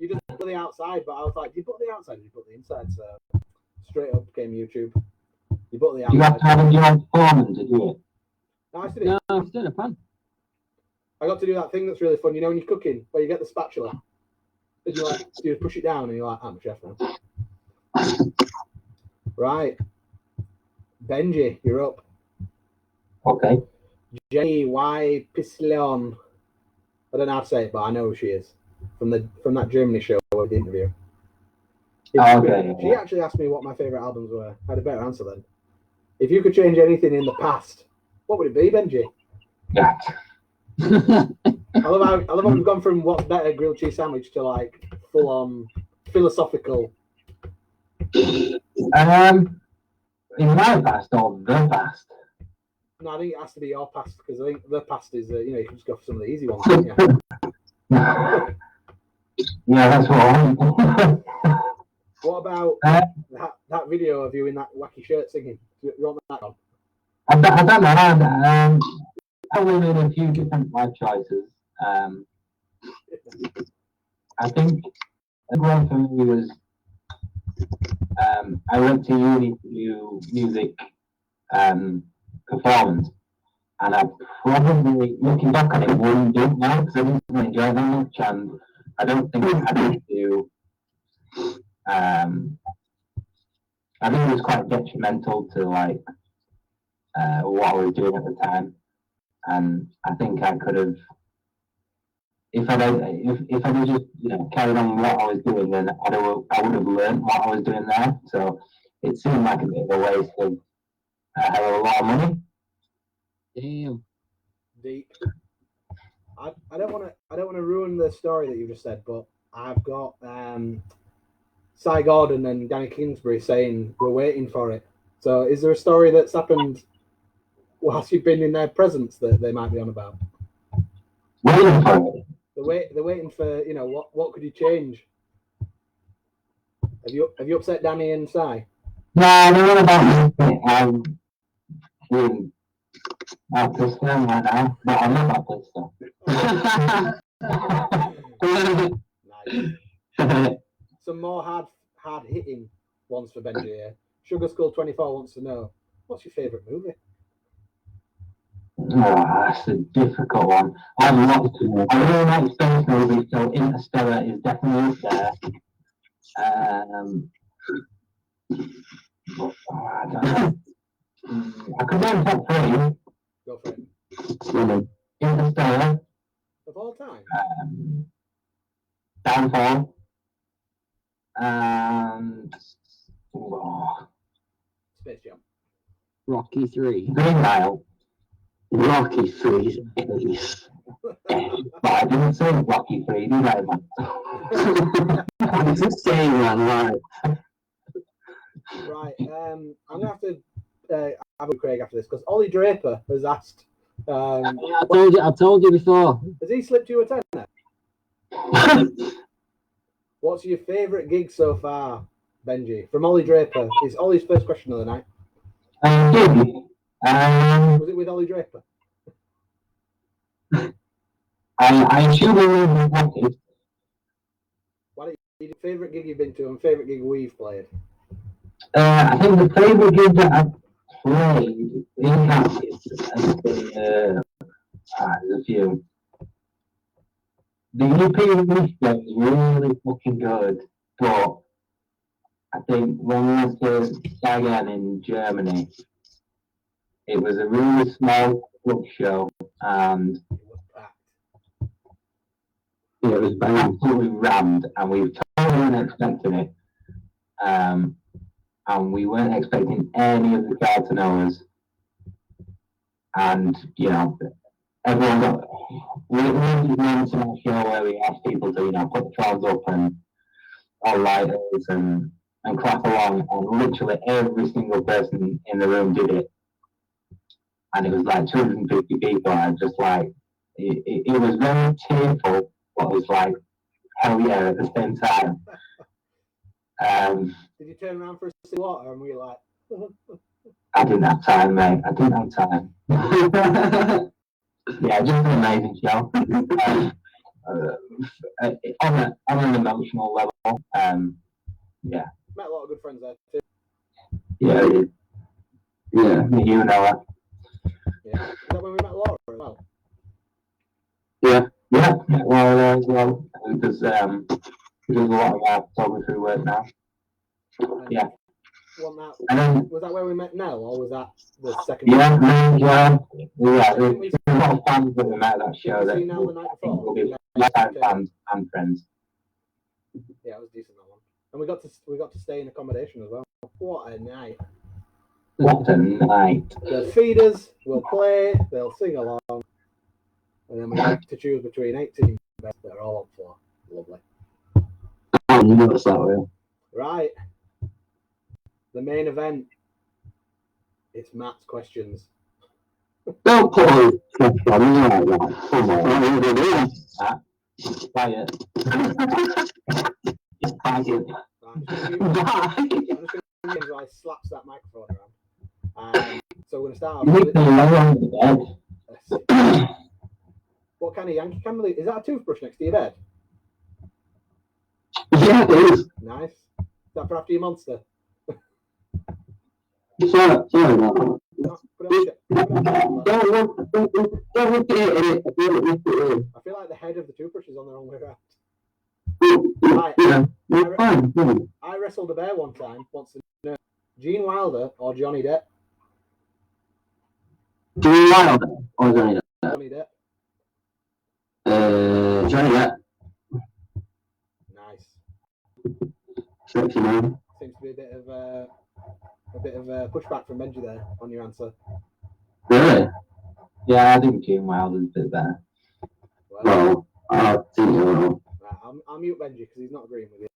just put the outside, but I was like, do you put the outside or do you put the inside? So straight up came YouTube. You put the outside. You have to have your own foreman to do it. No, I did it. No, I'm still in a pan. I got to do that thing that's really fun, when you're cooking, where you get the spatula. And you push it down and you're like, I'm a chef now. Right. Benji, you're up. Okay. Jenny Y. Pisleon. I don't know how to say it, but I know who she is. From that Germany show where we did the interview. Okay. She actually asked me what my favourite albums were. I had a better answer then. If you could change anything in the past, what would it be, Benji? Yeah. I love how we've gone from what's better, grilled cheese sandwich, to like full on philosophical. In my past or the past? No, I think it has to be your past, because I think the past is you can just go for some of the easy ones, can't you? Yeah, that's what I want. What about Uh, that video of you in that wacky shirt singing? You want that on? I don't know. Probably made a few different life choices. I think one for me was I went to uni to do music performance, and I probably, looking back on it, wouldn't do it now because I didn't really enjoy it that much, and I don't think I did do. I think it was quite detrimental to like what I was doing at the time, and I think I could have, if I'd just carried on what I was doing, then I would have learned what I was doing there. So it seemed like a bit of a waste of a hell of a lot of money. Damn. Deep. I don't want to ruin the story that you just said, but I've got Cy Gordon and Danny Kingsbury saying we're waiting for it. So is there a story that's happened whilst you've been in their presence that they might be on about? Waiting for it. They're waiting for, what could you change? Have you upset Danny and Cy? No, they're not about me. I'm doing that pissed right now, but I'm not that Nice. Some more hard hitting ones for Benji here. Sugar Skull 24 wants to know, what's your favourite movie? Oh, that's a difficult one. I really like space movies, so Interstellar is definitely up there. I don't know. I could go top 3. Go for it. Interstellar, Of all time? Downfall, and Space Jam. Rocky 3. Green Mile. Rocky 3 is ace. But I didn't say Rocky 3, did I, man? I'm just saying, man, right? Right. I'm going to have to have a Craig after this because Ollie Draper has asked. I told you before. Has he slipped you a tenner? What's your favourite gig so far, Benji? From Ollie Draper. It's Ollie's first question of the night. Was it with Ollie Draper? I assume we will be happy. Your favourite gig you've been to and favourite gig we've played? I think the favourite gig that I've played in Hampstead has been, there's a few. The EP release was really fucking good, but I think when we went to Sagan in Germany, it was a really small club show, and It was packed. Yeah, it was bang. absolutely rammed, and we totally weren't expecting it. And we weren't expecting any of the crowd to know us. And, everyone got. We did moments in our show where we asked people to, put the crowds up and all lighters and clap along, and literally every single person in the room did it. And it was like 250 people, and I just like, it was very tearful, but it was like, hell yeah, at the same time. Did you turn around for a sip of water and we were like, I didn't have time, mate. I didn't have time. Yeah, just an amazing show. On an emotional level, yeah. met a lot of good friends there too. Yeah, Yeah. you know it. Yeah. Is that when we met Laura as well? Yeah, well, because he does a lot of our photography work now. Yeah. And then, Was that where we met Nell, or was that the second? yeah, there's a lot of fans that we met at that show that See Nell the night before? will be lifetime fans and friends. Yeah, it was decent that one. And we got to stay in accommodation as well. What a night! What a night. They'll feed us, we'll play, they'll sing along, and then we have to choose between 18 beds that are all up for. Lovely. Oh, you know it's that way. Right. The main event. It's Matt's questions. Don't put on like that. Come on. Quiet. Quiet. Right, I'm just gonna mute while I slaps that microphone around. So we're gonna start off You make with me lay on the bed. what kind of Yankee Candle is that? A toothbrush next to your bed? Yeah, it is. Nice. Is that for after your monster? Sorry about that. Put it on the Don't look at it. Don't look at it. I feel like the head of the toothbrush is on the wrong way around. Yeah, it's fine. Yeah. I wrestled a bear one time. Wants to know Gene Wilder or Johnny Depp? Johnny Wilder or Johnny Depp? Johnny Depp. Johnny Depp. Nice. Sexy man. Seems to be a bit of pushback from Benji there on your answer. Really? Yeah, I think Gene Wilder's a bit better. Well, I think you're wrong. right, I'll mute Benji because he's not agreeing with you.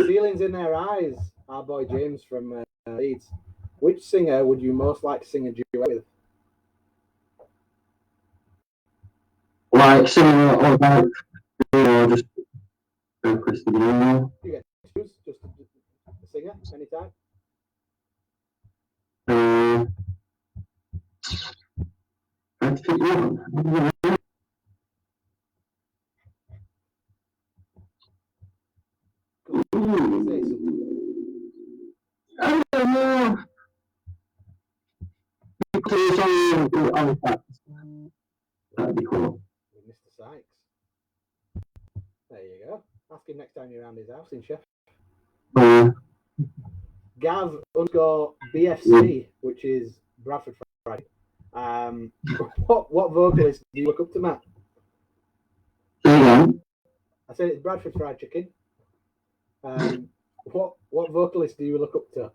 Ceilings in Their Eyes, our boy James from Leeds. Which singer would you most like to sing a duet with? Like similar or like, just Christy Bale. You get to choose just a singer anytime. I have to pick one. I don't know. That'd be cool. With Mr. Sykes. There you go. Ask him next time you're around his house in Sheffield. Gav _ BFC, which is Bradford Friday. What vocalist do you look up to, Matt? I said it's Bradford Fried Chicken. What vocalist do you look up to?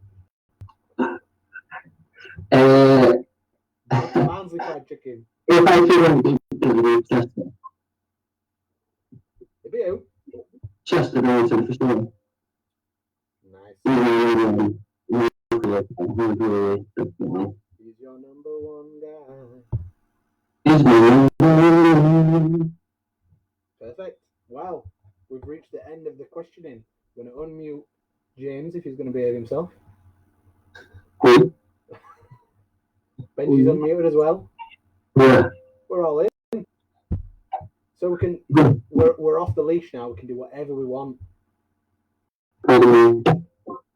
Barnsley Fried Chicken. If I feel like Chester. It'd be who? Chester Bennington for sure. Nice. He's your number one guy. Perfect. Well, we've reached the end of the questioning. I'm going to unmute James if he's going to behave himself. Cool. Benji's unmuted as well. Yeah. We're all in. So we can. We're off the leash now. We can do whatever we want. You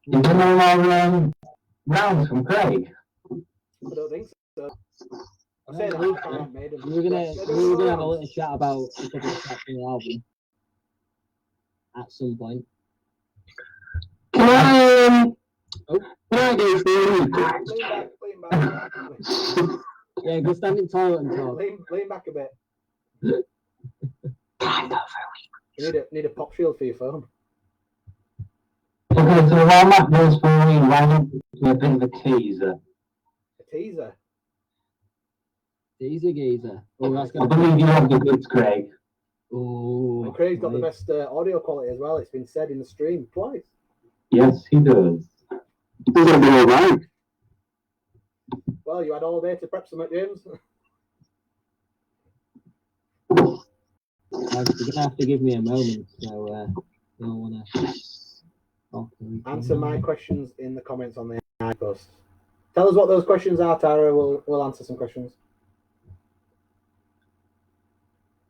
don't know our rounds from Craig? I don't think so. I say that I haven't made them. We were gonna have a little chat about a couple of tracks in the album at some point. Can I go Lean back. Yeah, go stand in toilet and talk. Lean back a bit. You need a pop shield for your phone. Okay, so while Matt goes for me, why don't we do a bit of a teaser? A teaser. Teaser geezer. Oh, that's I gonna believe you have the goods, Craig. Oh, And Craig's got the best audio quality as well. It's been said in the stream twice. Yes, he does. It's gonna be alright. Well, you had all day to prep some at James. You're gonna have to give me a moment, so you don't wanna. Answer my questions in the comments on the AI post. Tell us what those questions are, Tara. We'll answer some questions.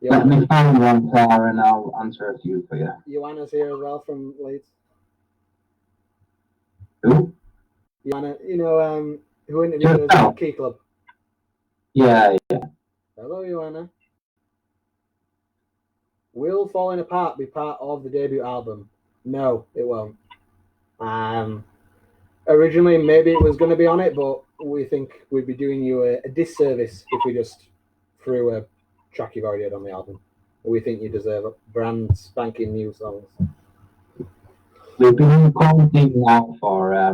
Let me find one, Tara, and I'll answer a few for you. Joanna's here as well from Leeds. Who? Joanna, who interviewed us at Key Club. Yeah. Hello, Joanna. Will Falling Apart be part of the debut album? No, it won't. Originally, maybe it was going to be on it, but we think we'd be doing you a disservice if we just threw a track you've already had on the album. We think you deserve brand spanking new songs. We've been in quarantine now for, I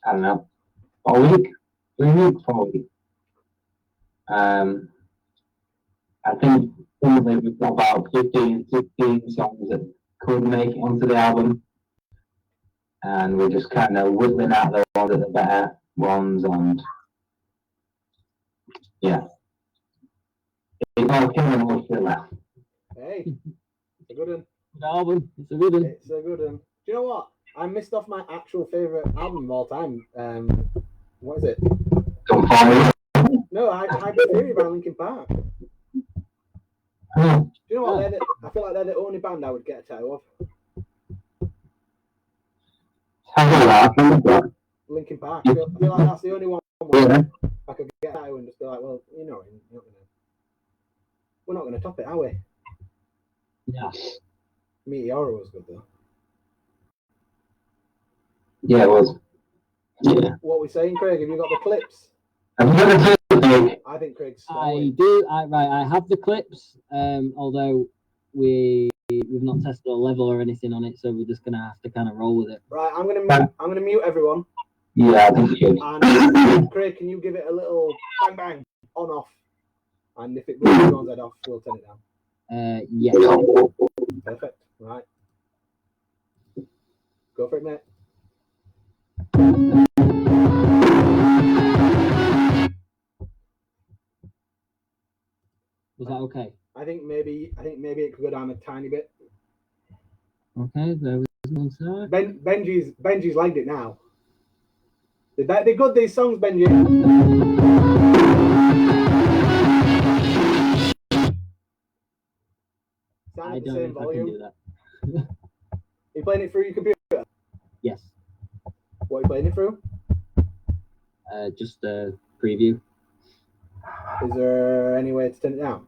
don't know, a week? 3 weeks, 4 weeks. I think currently we've got about 15, 16 songs that could make it onto the album. And we're just kind of whittling out the ones that are better ones, and yeah. It's all killing all filler. Hey, a good one. Good album. It's a good one. It's a good one. Do you know what? I missed off my actual favourite album of all time. What is it? Don't follow. No, Hybrid Theory by Linkin Park. Do you know what? I feel like they're the only band I would get a tattoo of. Linkin Park. I feel like that's the only one where I could get a tattoo and just be like, well, we're not gonna top it, are we? Yeah. Meteora was good though. Yeah, it was. Yeah. What are we saying, Craig? Have you got the clips? Have you got the clip? I think Craig's I solid. do. I have the clips. Although we've not tested a level or anything on it, so we're just gonna have to kind of roll with it. Right, I'm gonna mute everyone. Yeah, I think you should. And Craig, can you give it a little bang bang on off? And if it blows everyone's head off, we'll turn it down. Yes. Perfect. Right. Go for it, mate. Was that okay? I think maybe it could go down a tiny bit. Okay, there was one side. Benji's liked it now. They're good, these songs, Benji. Sound I at the don't know same if I can volume. do that. You playing it through your computer? Yes. What are you playing it through? Just a preview. Is there any way to turn it down?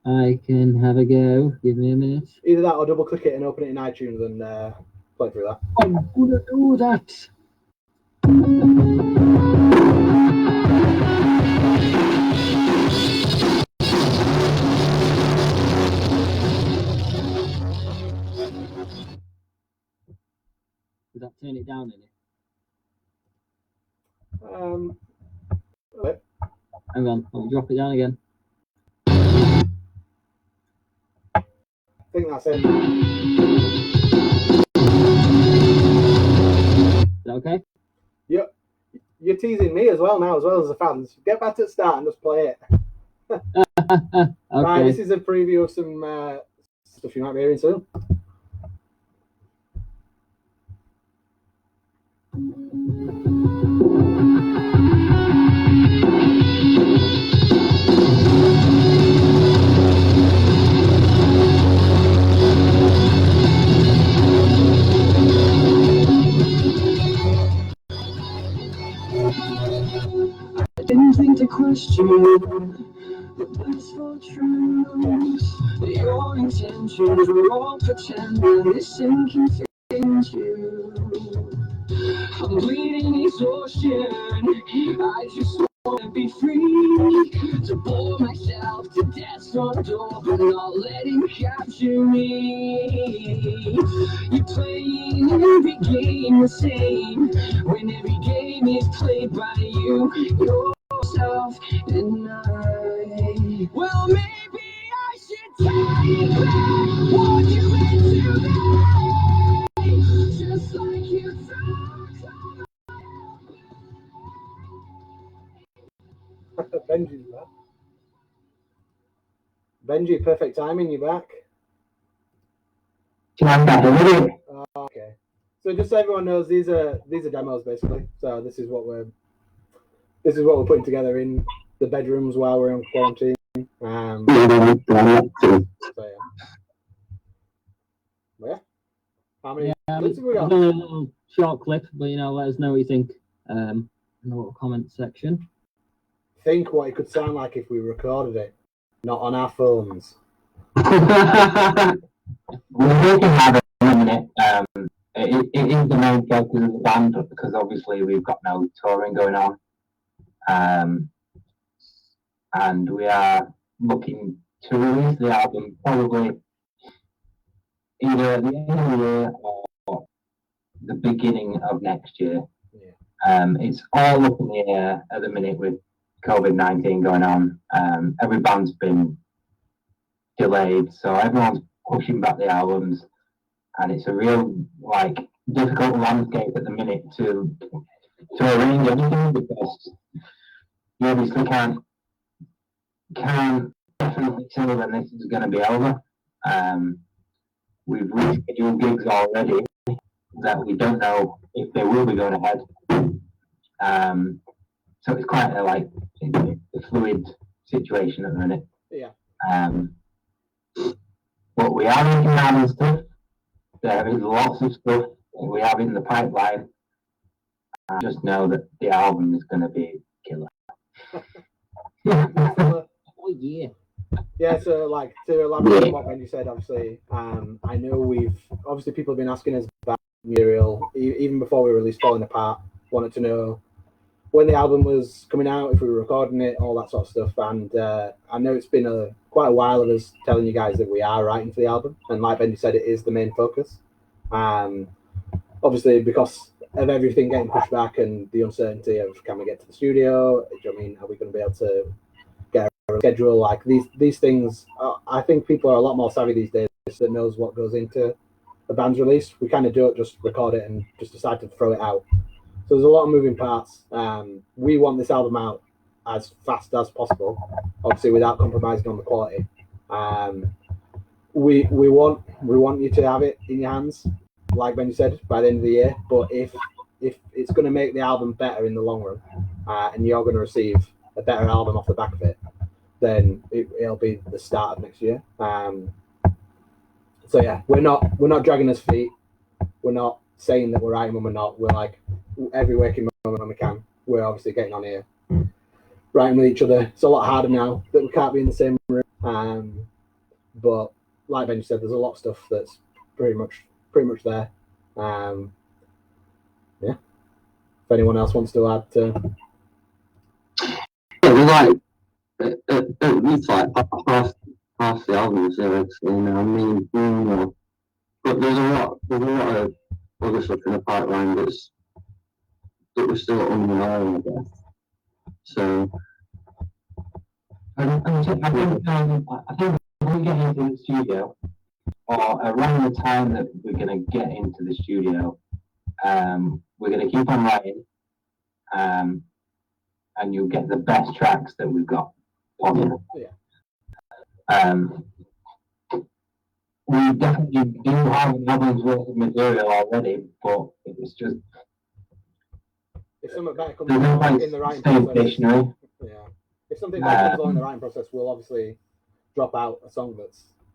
I can have a go. Give me a minute. Either that or double click it and open it in iTunes and play through that. I'm gonna do that. Did that turn it down any? Wait. Hang on, I'll drop it down again. I think that's it. Is that okay? You're teasing me as well now, as well as the fans. Get back to the start and just play it. Okay. Right, this is a preview of some stuff you might be hearing soon. I didn't think to question the blissful truth. Your intentions were all pretend, and listen continue. I'm bleeding exhaustion. I just wanna be free to bore myself to death's front door, but not let him capture me. You're playing every game the same when every game is played by you, yourself, and I. Well, maybe I should take back what you meant to me, just like you took. Benji's back. Benji, perfect timing, you're back. Okay. So just so everyone knows, these are demos basically. So this is what we're putting together in the bedrooms while we're on quarantine. So yeah. Well, yeah. How many clips have we got? Only a little short clip, but let us know what you think in the little comment section. Think what it could sound like if we recorded it, not on our phones. We're going to have it in a minute. It is the main focus of the band because obviously we've got no touring going on. And we are looking to release the album probably either at the end of the year or the beginning of next year. Yeah. It's all up in the air at the minute with COVID-19 going on. Every band's been delayed, so everyone's pushing back the albums, and it's a real difficult landscape at the minute to arrange anything because you obviously can't definitely tell when this is going to be over. we've rescheduled gigs already that we don't know if they will be going ahead. So it's quite a fluid situation at the minute. Yeah. But we are working on stuff. There is lots of stuff we have in the pipeline. I just know that the album is going to be killer. Oh yeah. Yeah, so like to elaborate on what Benji said, obviously, I know obviously people have been asking us about Muriel even before we released Falling Apart. Wanted to know when the album was coming out, if we were recording it, all that sort of stuff. And I know it's been quite a while of us telling you guys that we are writing for the album, and like Benji said, it is the main focus. Obviously, because of everything getting pushed back and the uncertainty of can we get to the studio? Do you know what I mean? Are we going to be able to get a schedule? Like these things, I think people are a lot more savvy these days that knows what goes into a band's release. We kind of don't just record it and just decide to throw it out. So there's a lot of moving parts. We want this album out as fast as possible, obviously without compromising on the quality. We want you to have it in your hands, like Ben said, by the end of the year. But if it's going to make the album better in the long run, and you're going to receive a better album off the back of it, then it'll be the start of next year. So yeah, we're not dragging us feet. We're not saying that we're writing when we're not. We're like every waking moment when we can. We're obviously getting on here, writing with each other. It's a lot harder now that we can't be in the same room. But like Ben said, there's a lot of stuff that's pretty much there. Yeah. If anyone else wants to add to. Yeah, we're like at least like half the albums lyrics, you know. I mean, you know, but there's a lot of other stuff in the pipeline that we're still unknown, I guess. So I think when we get into the studio, or around the time that we're going to get into the studio, we're going to keep on writing, and you'll get the best tracks that we've got possible. Yeah. We definitely do have an album's worth of material already, but it's just If something better comes there's no along point in the writing staying process, stationary. yeah. If something better comes along in the writing process, we'll obviously drop out a song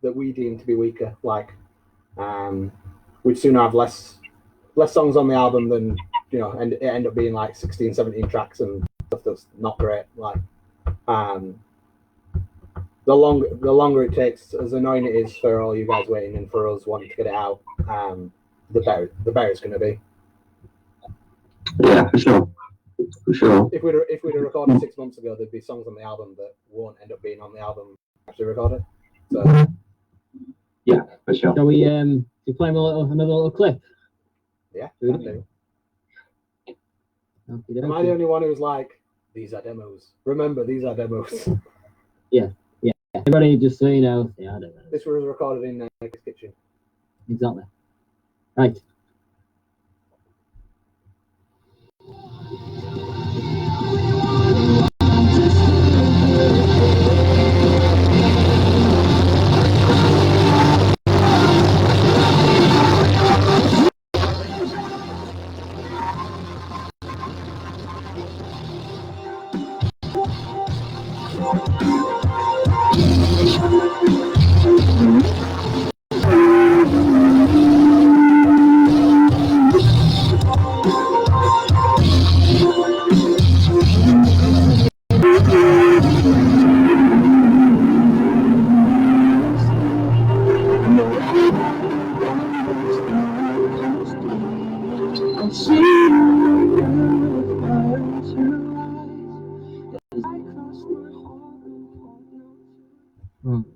that we deem to be weaker. Like, we'd sooner have less songs on the album than, you know, and it end up being like 16, 17 tracks and stuff that's not great. Like, the longer it takes, as annoying it is for all you guys waiting and for us wanting to get it out, the better it's going to be. yeah, for sure. If we'd have recorded 6 months ago, there'd be songs on the album that won't end up being on the album actually recorded. So Yeah, for sure. Shall we play him another little clip? yeah, Do can it. do. Okey-dokey. Am I the only one who's like, these are demos? Remember, these are demos. Everybody, just so you know, yeah, I don't know. This was recorded in Nick's kitchen. Exactly. Right.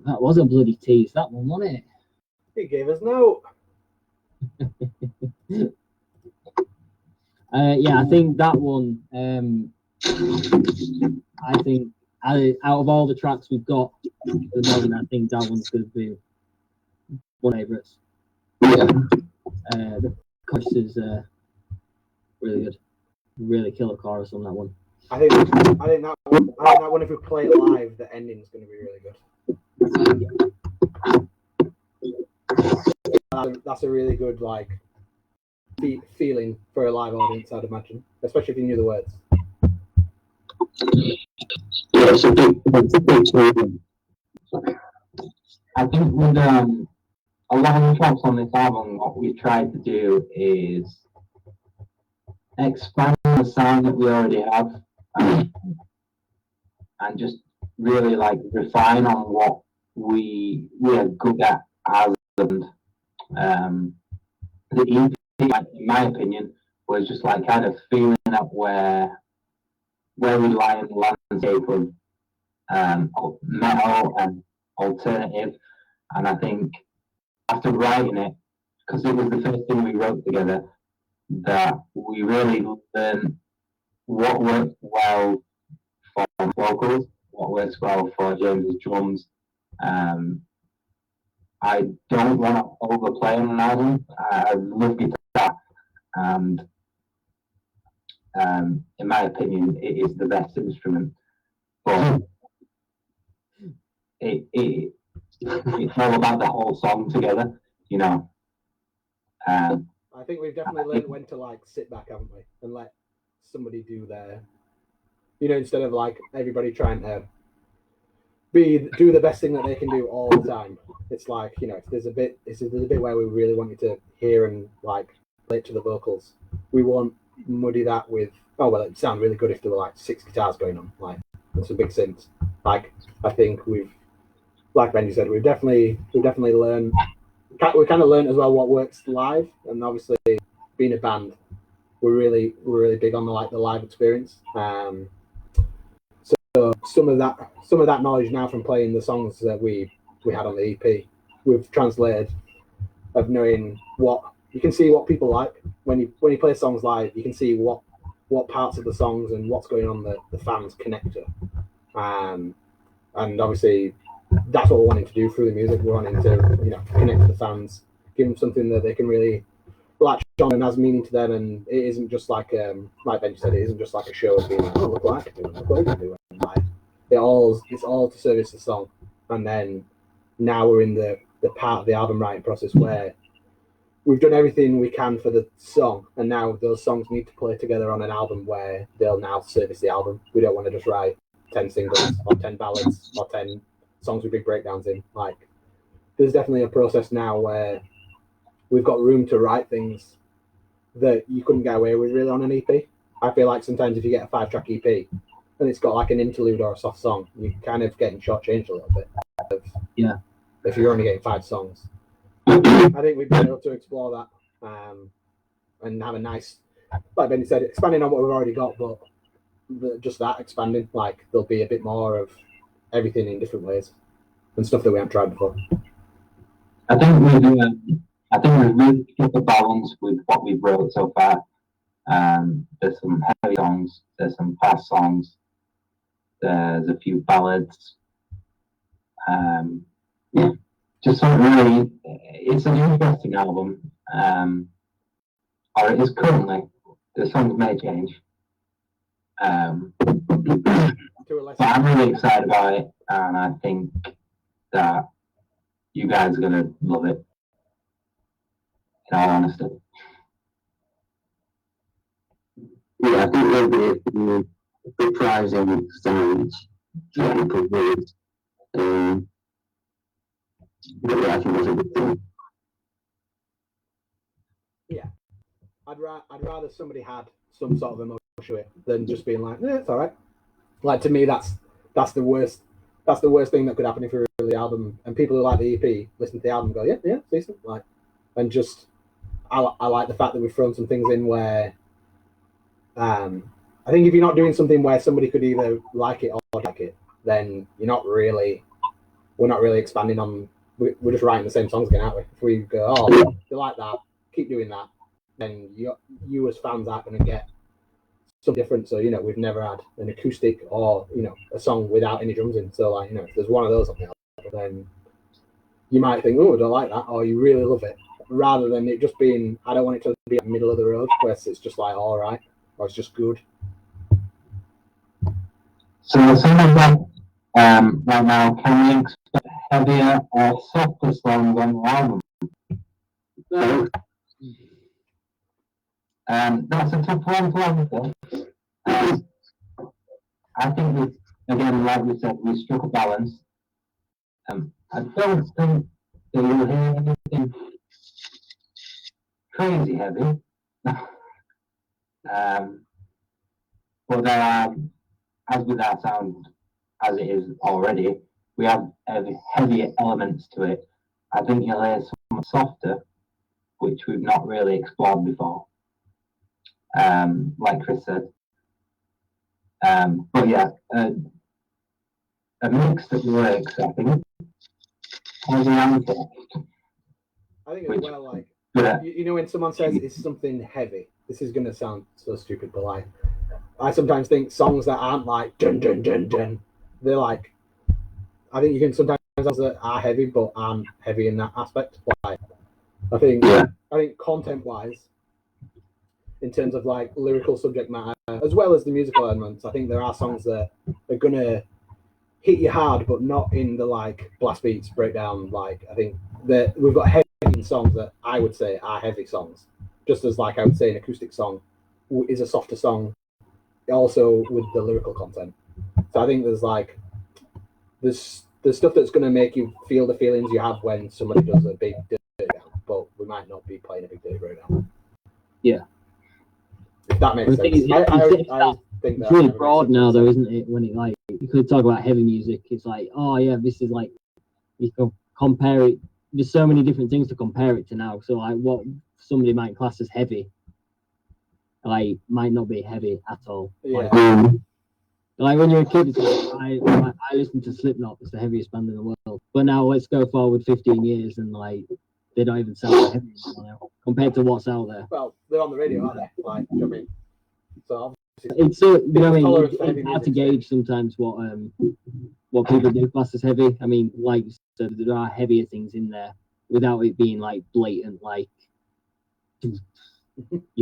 That was a bloody tease, that one, wasn't it? He gave us no. Yeah, I think that one. I think out of all the tracks we've got at the moment, I think that one's going to be one of my favourites. Yeah. The chorus is really good. Really killer chorus on that one. I think that one, if we play it live, the ending's going to be really good. that's a really good like feeling for a live audience, I'd imagine, especially if you knew the words. Yeah, it's a big change. I think with a lot of the tracks on this album, what we tried to do is expand the sound that we already have, and just really like refine on what we are good at as a band. The EP, like, in my opinion, was just like kind of feeling out where we lie in the landscape of metal and alternative. And I think after writing it, because it was the first thing we wrote together, that we really learned what works well for vocals, what works well for James's drums. I don't want to overplay on an album. I love guitar, and in my opinion, it is the best instrument. But it's all about the whole song together, you know. I think we've definitely learned when to like sit back, haven't we, and let somebody do their, instead of like everybody trying to do the best thing that they can do all the time. It's like, if there's a bit where we really want you to hear and like relate to the vocals, we won't muddy that with, oh well, it'd sound really good if there were like 6 guitars going on. Like, that's a big sense. Like, I think like Benji said, we've definitely learned. We kind of learned as well what works live, and obviously being a band, we're really big on the live experience. So some of that knowledge now from playing the songs that we had on the EP, we've translated of knowing what you can see what people like when you play songs live. You can see what parts of the songs and what's going on the fans connect to, and obviously that's what we're wanting to do through the music. We're wanting to connect to the fans, give them something that they can really latch on and has meaning to them, and it isn't just like Benji said, it isn't just like a show of being like, oh, look what I can do, look what I can do. Like, it's all to service the song. And then now we're in the part of the album writing process where we've done everything we can for the song, and now those songs need to play together on an album where they'll now service the album. We don't want to just write 10 singles or 10 ballads or 10 songs with big breakdowns in. Like, there's definitely a process now where we've got room to write things that you couldn't get away with really on an EP. I feel like sometimes if you get a 5-track EP and it's got like an interlude or a soft song, you're kind of getting shortchanged a little bit. If you're only getting 5 songs. I think we've been able to explore that and have a nice, like Benny said, expanding on what we've already got, but just that expanding, like there'll be a bit more of everything in different ways and stuff that we haven't tried before. I think we've really struck a balance with what we've wrote so far. There's some heavy songs, there's some fast songs, there's a few ballads. Just something really, it's an interesting album, or it is currently. The songs may change. But I'm really excited about it, and I think that you guys are gonna love it. In all honesty. Yeah, I think there'll be a few surprising sounds that we could read. But yeah, I think that's a good thing. Yeah, I'd rather somebody had some sort of emotion to it than just being like, it's all right. Like, to me, that's the worst. That's the worst thing that could happen if you release the album and people who like the EP listen to the album and go, yeah, it's decent. Like, and just I like the fact that we've thrown some things in where I think if you're not doing something where somebody could either like it or not like it, then we're not really expanding on. We're just writing the same songs again, aren't we? If we go, oh, you like that, keep doing that, then you as fans aren't going to get something different. So, we've never had an acoustic or, a song without any drums in. So, like, if there's one of those on the album, then you might think, oh, I don't like that, or you really love it, rather than it just being, I don't want it to be at the middle of the road, where it's just like, all right, or it's just good. So, some of that right now, can we expect heavier or softer songs on the album? That's a tough one to answer. I think we, again, like we said, we struck a balance. I don't think that you'll hear anything crazy heavy. But there are, as with our sound as it is already, we have heavier elements to it. I think you'll hear something softer, which we've not really explored before. Like Chris said. But yeah, a mix that works, I think. As an answer. I think as well, like, Yeah. you know, when someone says it's something heavy, this is going to sound so stupid, but like, I sometimes think songs that aren't like dun dun dun dun, they're like, I think you can sometimes have songs that are heavy but aren't heavy in that aspect. Like, I think content wise, in terms of like lyrical subject matter as well as the musical elements, I think there are songs that are gonna hit you hard, but not in the like blast beats breakdown. Like, I think that we've got heavy songs that I would say are heavy songs, just as like I would say an acoustic song is a softer song, also with the lyrical content. So I think there's like there's stuff that's going to make you feel the feelings you have when somebody does a big dirty down, but we might not be playing a big dirty breakdown. Yeah. If that makes sense. I think it's really broad now, though, isn't it? When it like you could talk about heavy music, it's like, oh yeah, this is like you can compare it. There's so many different things to compare it to now. So like what somebody might class as heavy, like might not be heavy at all. Yeah. Like when you're a kid, it's like, I listen to Slipknot, it's the heaviest band in the world. But now let's go forward 15 years and like they don't even sound like heavy anymore now, compared to what's out there. Well, they're on the radio, aren't they? Like, you know what I mean? So it's so you know what I mean. tolerance for It's heavy hard to music, gauge sometimes what people do class as heavy. I mean, like so there are heavier things in there without it being like blatant, like you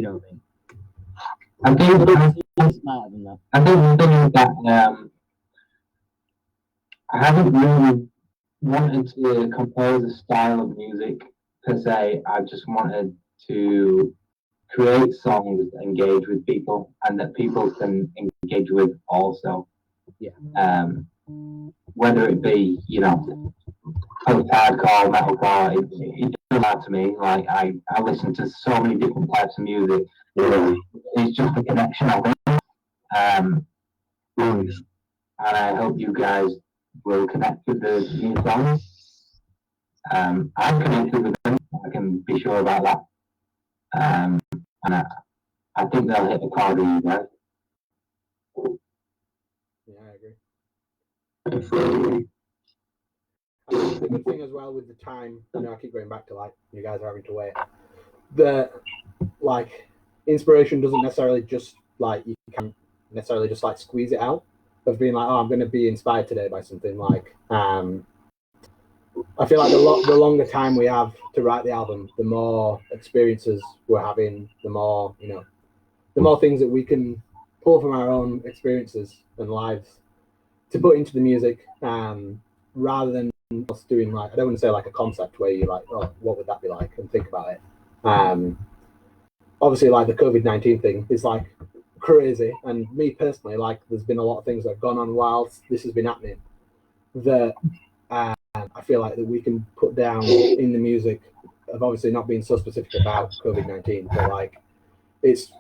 know what I mean. I think It's smarter than that. I think the thing is that I haven't really wanted to compose a style of music per se. I just wanted to create songs that engage with people and that people can engage with also. Yeah. Whether it be, you know, post-hardcore, metalcore, it doesn't matter to me. Like I listen to so many different types of music. It's just a connection of it. And I hope you guys will connect with the new songs. I'm connected with them. I can be sure about that. And I think they'll hit the crowd with you guys. yeah, I agree. The good thing as well with the time, you know, I keep going back to like you guys are having to wait. The like inspiration doesn't necessarily just like you can't necessarily just like squeeze it out of being like, oh, I'm going to be inspired today by something. Like, I feel like the longer time we have to write the album, the more experiences we're having, the more, you know, the more things that we can pull from our own experiences and lives to put into the music, rather than us doing like, I don't want to say like a concept where you're like, oh, what would that be like, and think about it. Obviously, like the COVID-19 thing is like crazy, and me personally, like there's been a lot of things that have gone on whilst this has been happening that I feel like that we can put down in the music of obviously not being so specific about COVID-19, but like it's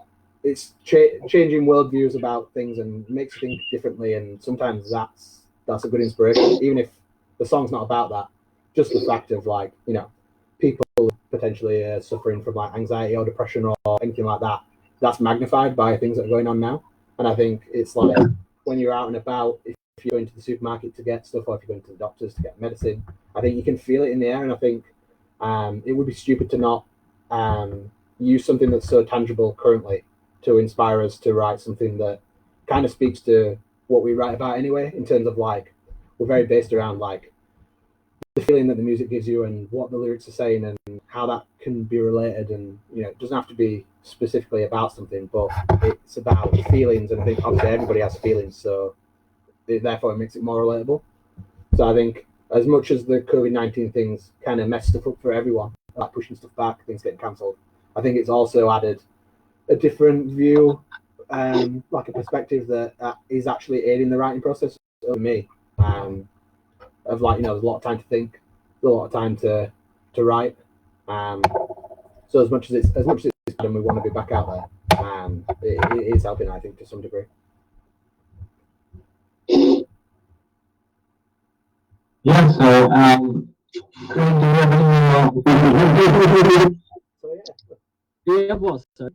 changing worldviews about things and makes you think differently, and sometimes that's a good inspiration, even if the song's not about that. Just the fact of like, you know, people potentially suffering from like anxiety or depression or anything like that, that's magnified by things that are going on now. And I think it's like when you're out and about, if you're going to the supermarket to get stuff, or if you're going to the doctors to get medicine, I think you can feel it in the air. And I think it would be stupid to not use something that's so tangible currently to inspire us to write something that kind of speaks to what we write about anyway, in terms of like, we're very based around like the feeling that the music gives you and what the lyrics are saying and how that can be related. And, you know, it doesn't have to be specifically about something, but it's about feelings. And I think obviously everybody has feelings, so therefore it makes it more relatable. So I think as much as the COVID-19 things kind of messed stuff up for everyone, like pushing stuff back, things getting cancelled. I think it's also added a different view, like a perspective that is actually aiding the writing process of me. Of like, there's a lot of time to think, a lot of time to write. So as much as it's bad and we want to be back out there, it is helping, I think, to some degree. Yeah, so, Craig, do you have any So yeah. Do you have what, sir?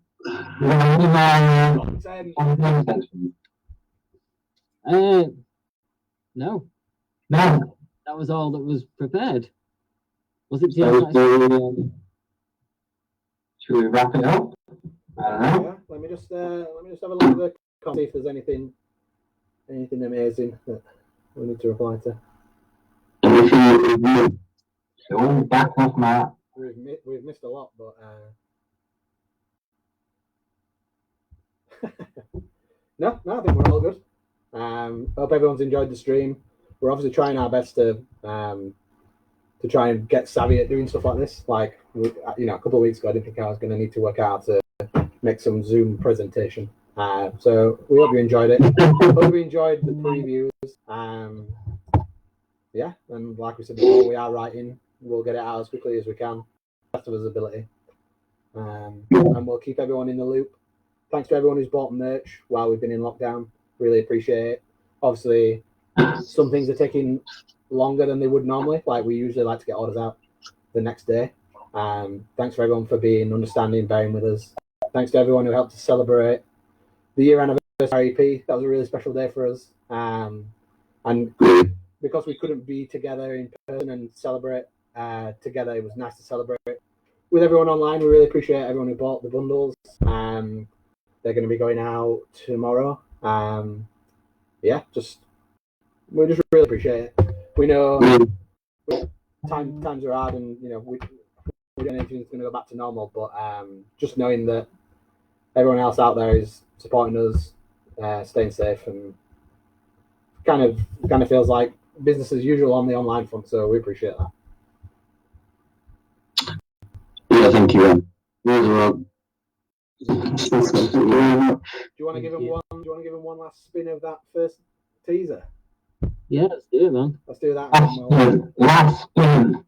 No, No. that was all that was prepared. Was it? So, should we wrap it up? I don't know. Yeah, let me just have a look at the comment, see if there's anything amazing that we need to reply to. Sure, back off, Matt. We've missed a lot, but no, I think we're all good. Hope everyone's enjoyed the stream. We're obviously trying our best to try and get savvy at doing stuff like this. Like, a couple of weeks ago, I didn't think I was going to need to work out to make some Zoom presentation. So we hope you enjoyed it. Hope you enjoyed the previews. Yeah, and like we said before, we are writing. We'll get it out as quickly as we can, best of his ability, and we'll keep everyone in the loop. Thanks to everyone who's bought merch while we've been in lockdown. Really appreciate it. Obviously, some things are taking longer than they would normally. Like, we usually like to get orders out the next day. Thanks for everyone for being understanding, bearing with us. Thanks to everyone who helped to celebrate the year anniversary EP. That was a really special day for us. And because we couldn't be together in person and celebrate together, it was nice to celebrate with everyone online. We really appreciate everyone who bought the bundles. They're going to be going out tomorrow. Yeah, we just really appreciate it. We know times are hard, and we don't know if it's going to go back to normal. But just knowing that everyone else out there is supporting us, staying safe, and kind of feels like business as usual on the online front. So we appreciate that. Yeah, thank you. Do you want to give him one? Do you want to give him one last spin of that first teaser? Yeah, let's do it, man. Let's do that. Last spin.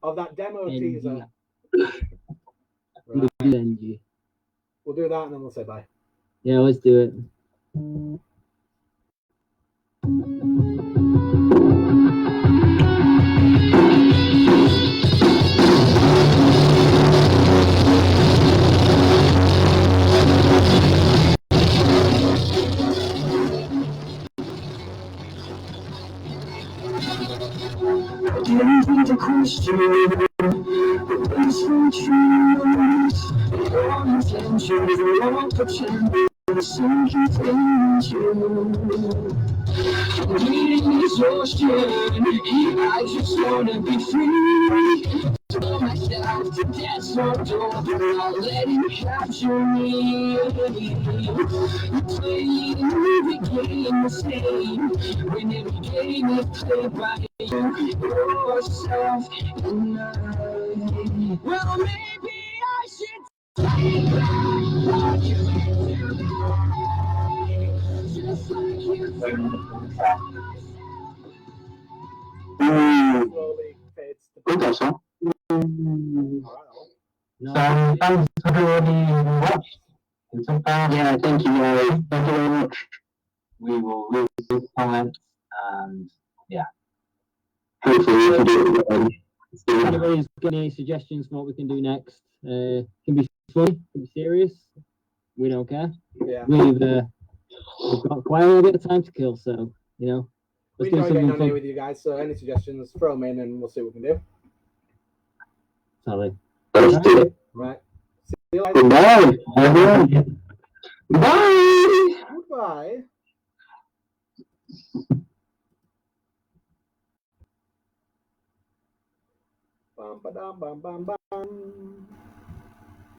Of that demo teaser. Right. We'll do that and then we'll say bye. Yeah, let's do it. Anything to question the basic truths. Your intentions are all pretending to sink you into. Bleeding exhaustion, I just wanna be free. Throw myself to death, so don't let it capture me. You play the movie game the same when every game is played by yourself and I. Well, maybe I should take back what you meant to me, just like you did. Slowly fades to Good, that's all. No, So, thanks for everybody who watched. And so far, Yeah, thank you, Gary. Thank you very much. we will read the comments and Hopefully we can do it again. if anybody's got any suggestions for what we can do next, can be funny, can be serious. We don't care. Yeah. We've got quite a little bit of time to kill, so We let's do enjoy getting something on here fun. with you guys, so any suggestions, throw them in and we'll see what we can do. Solid. Let's do it. Right. See you later. Goodbye, everyone. Bye. Goodbye. Bam, ba, dam, bam, bam, bam.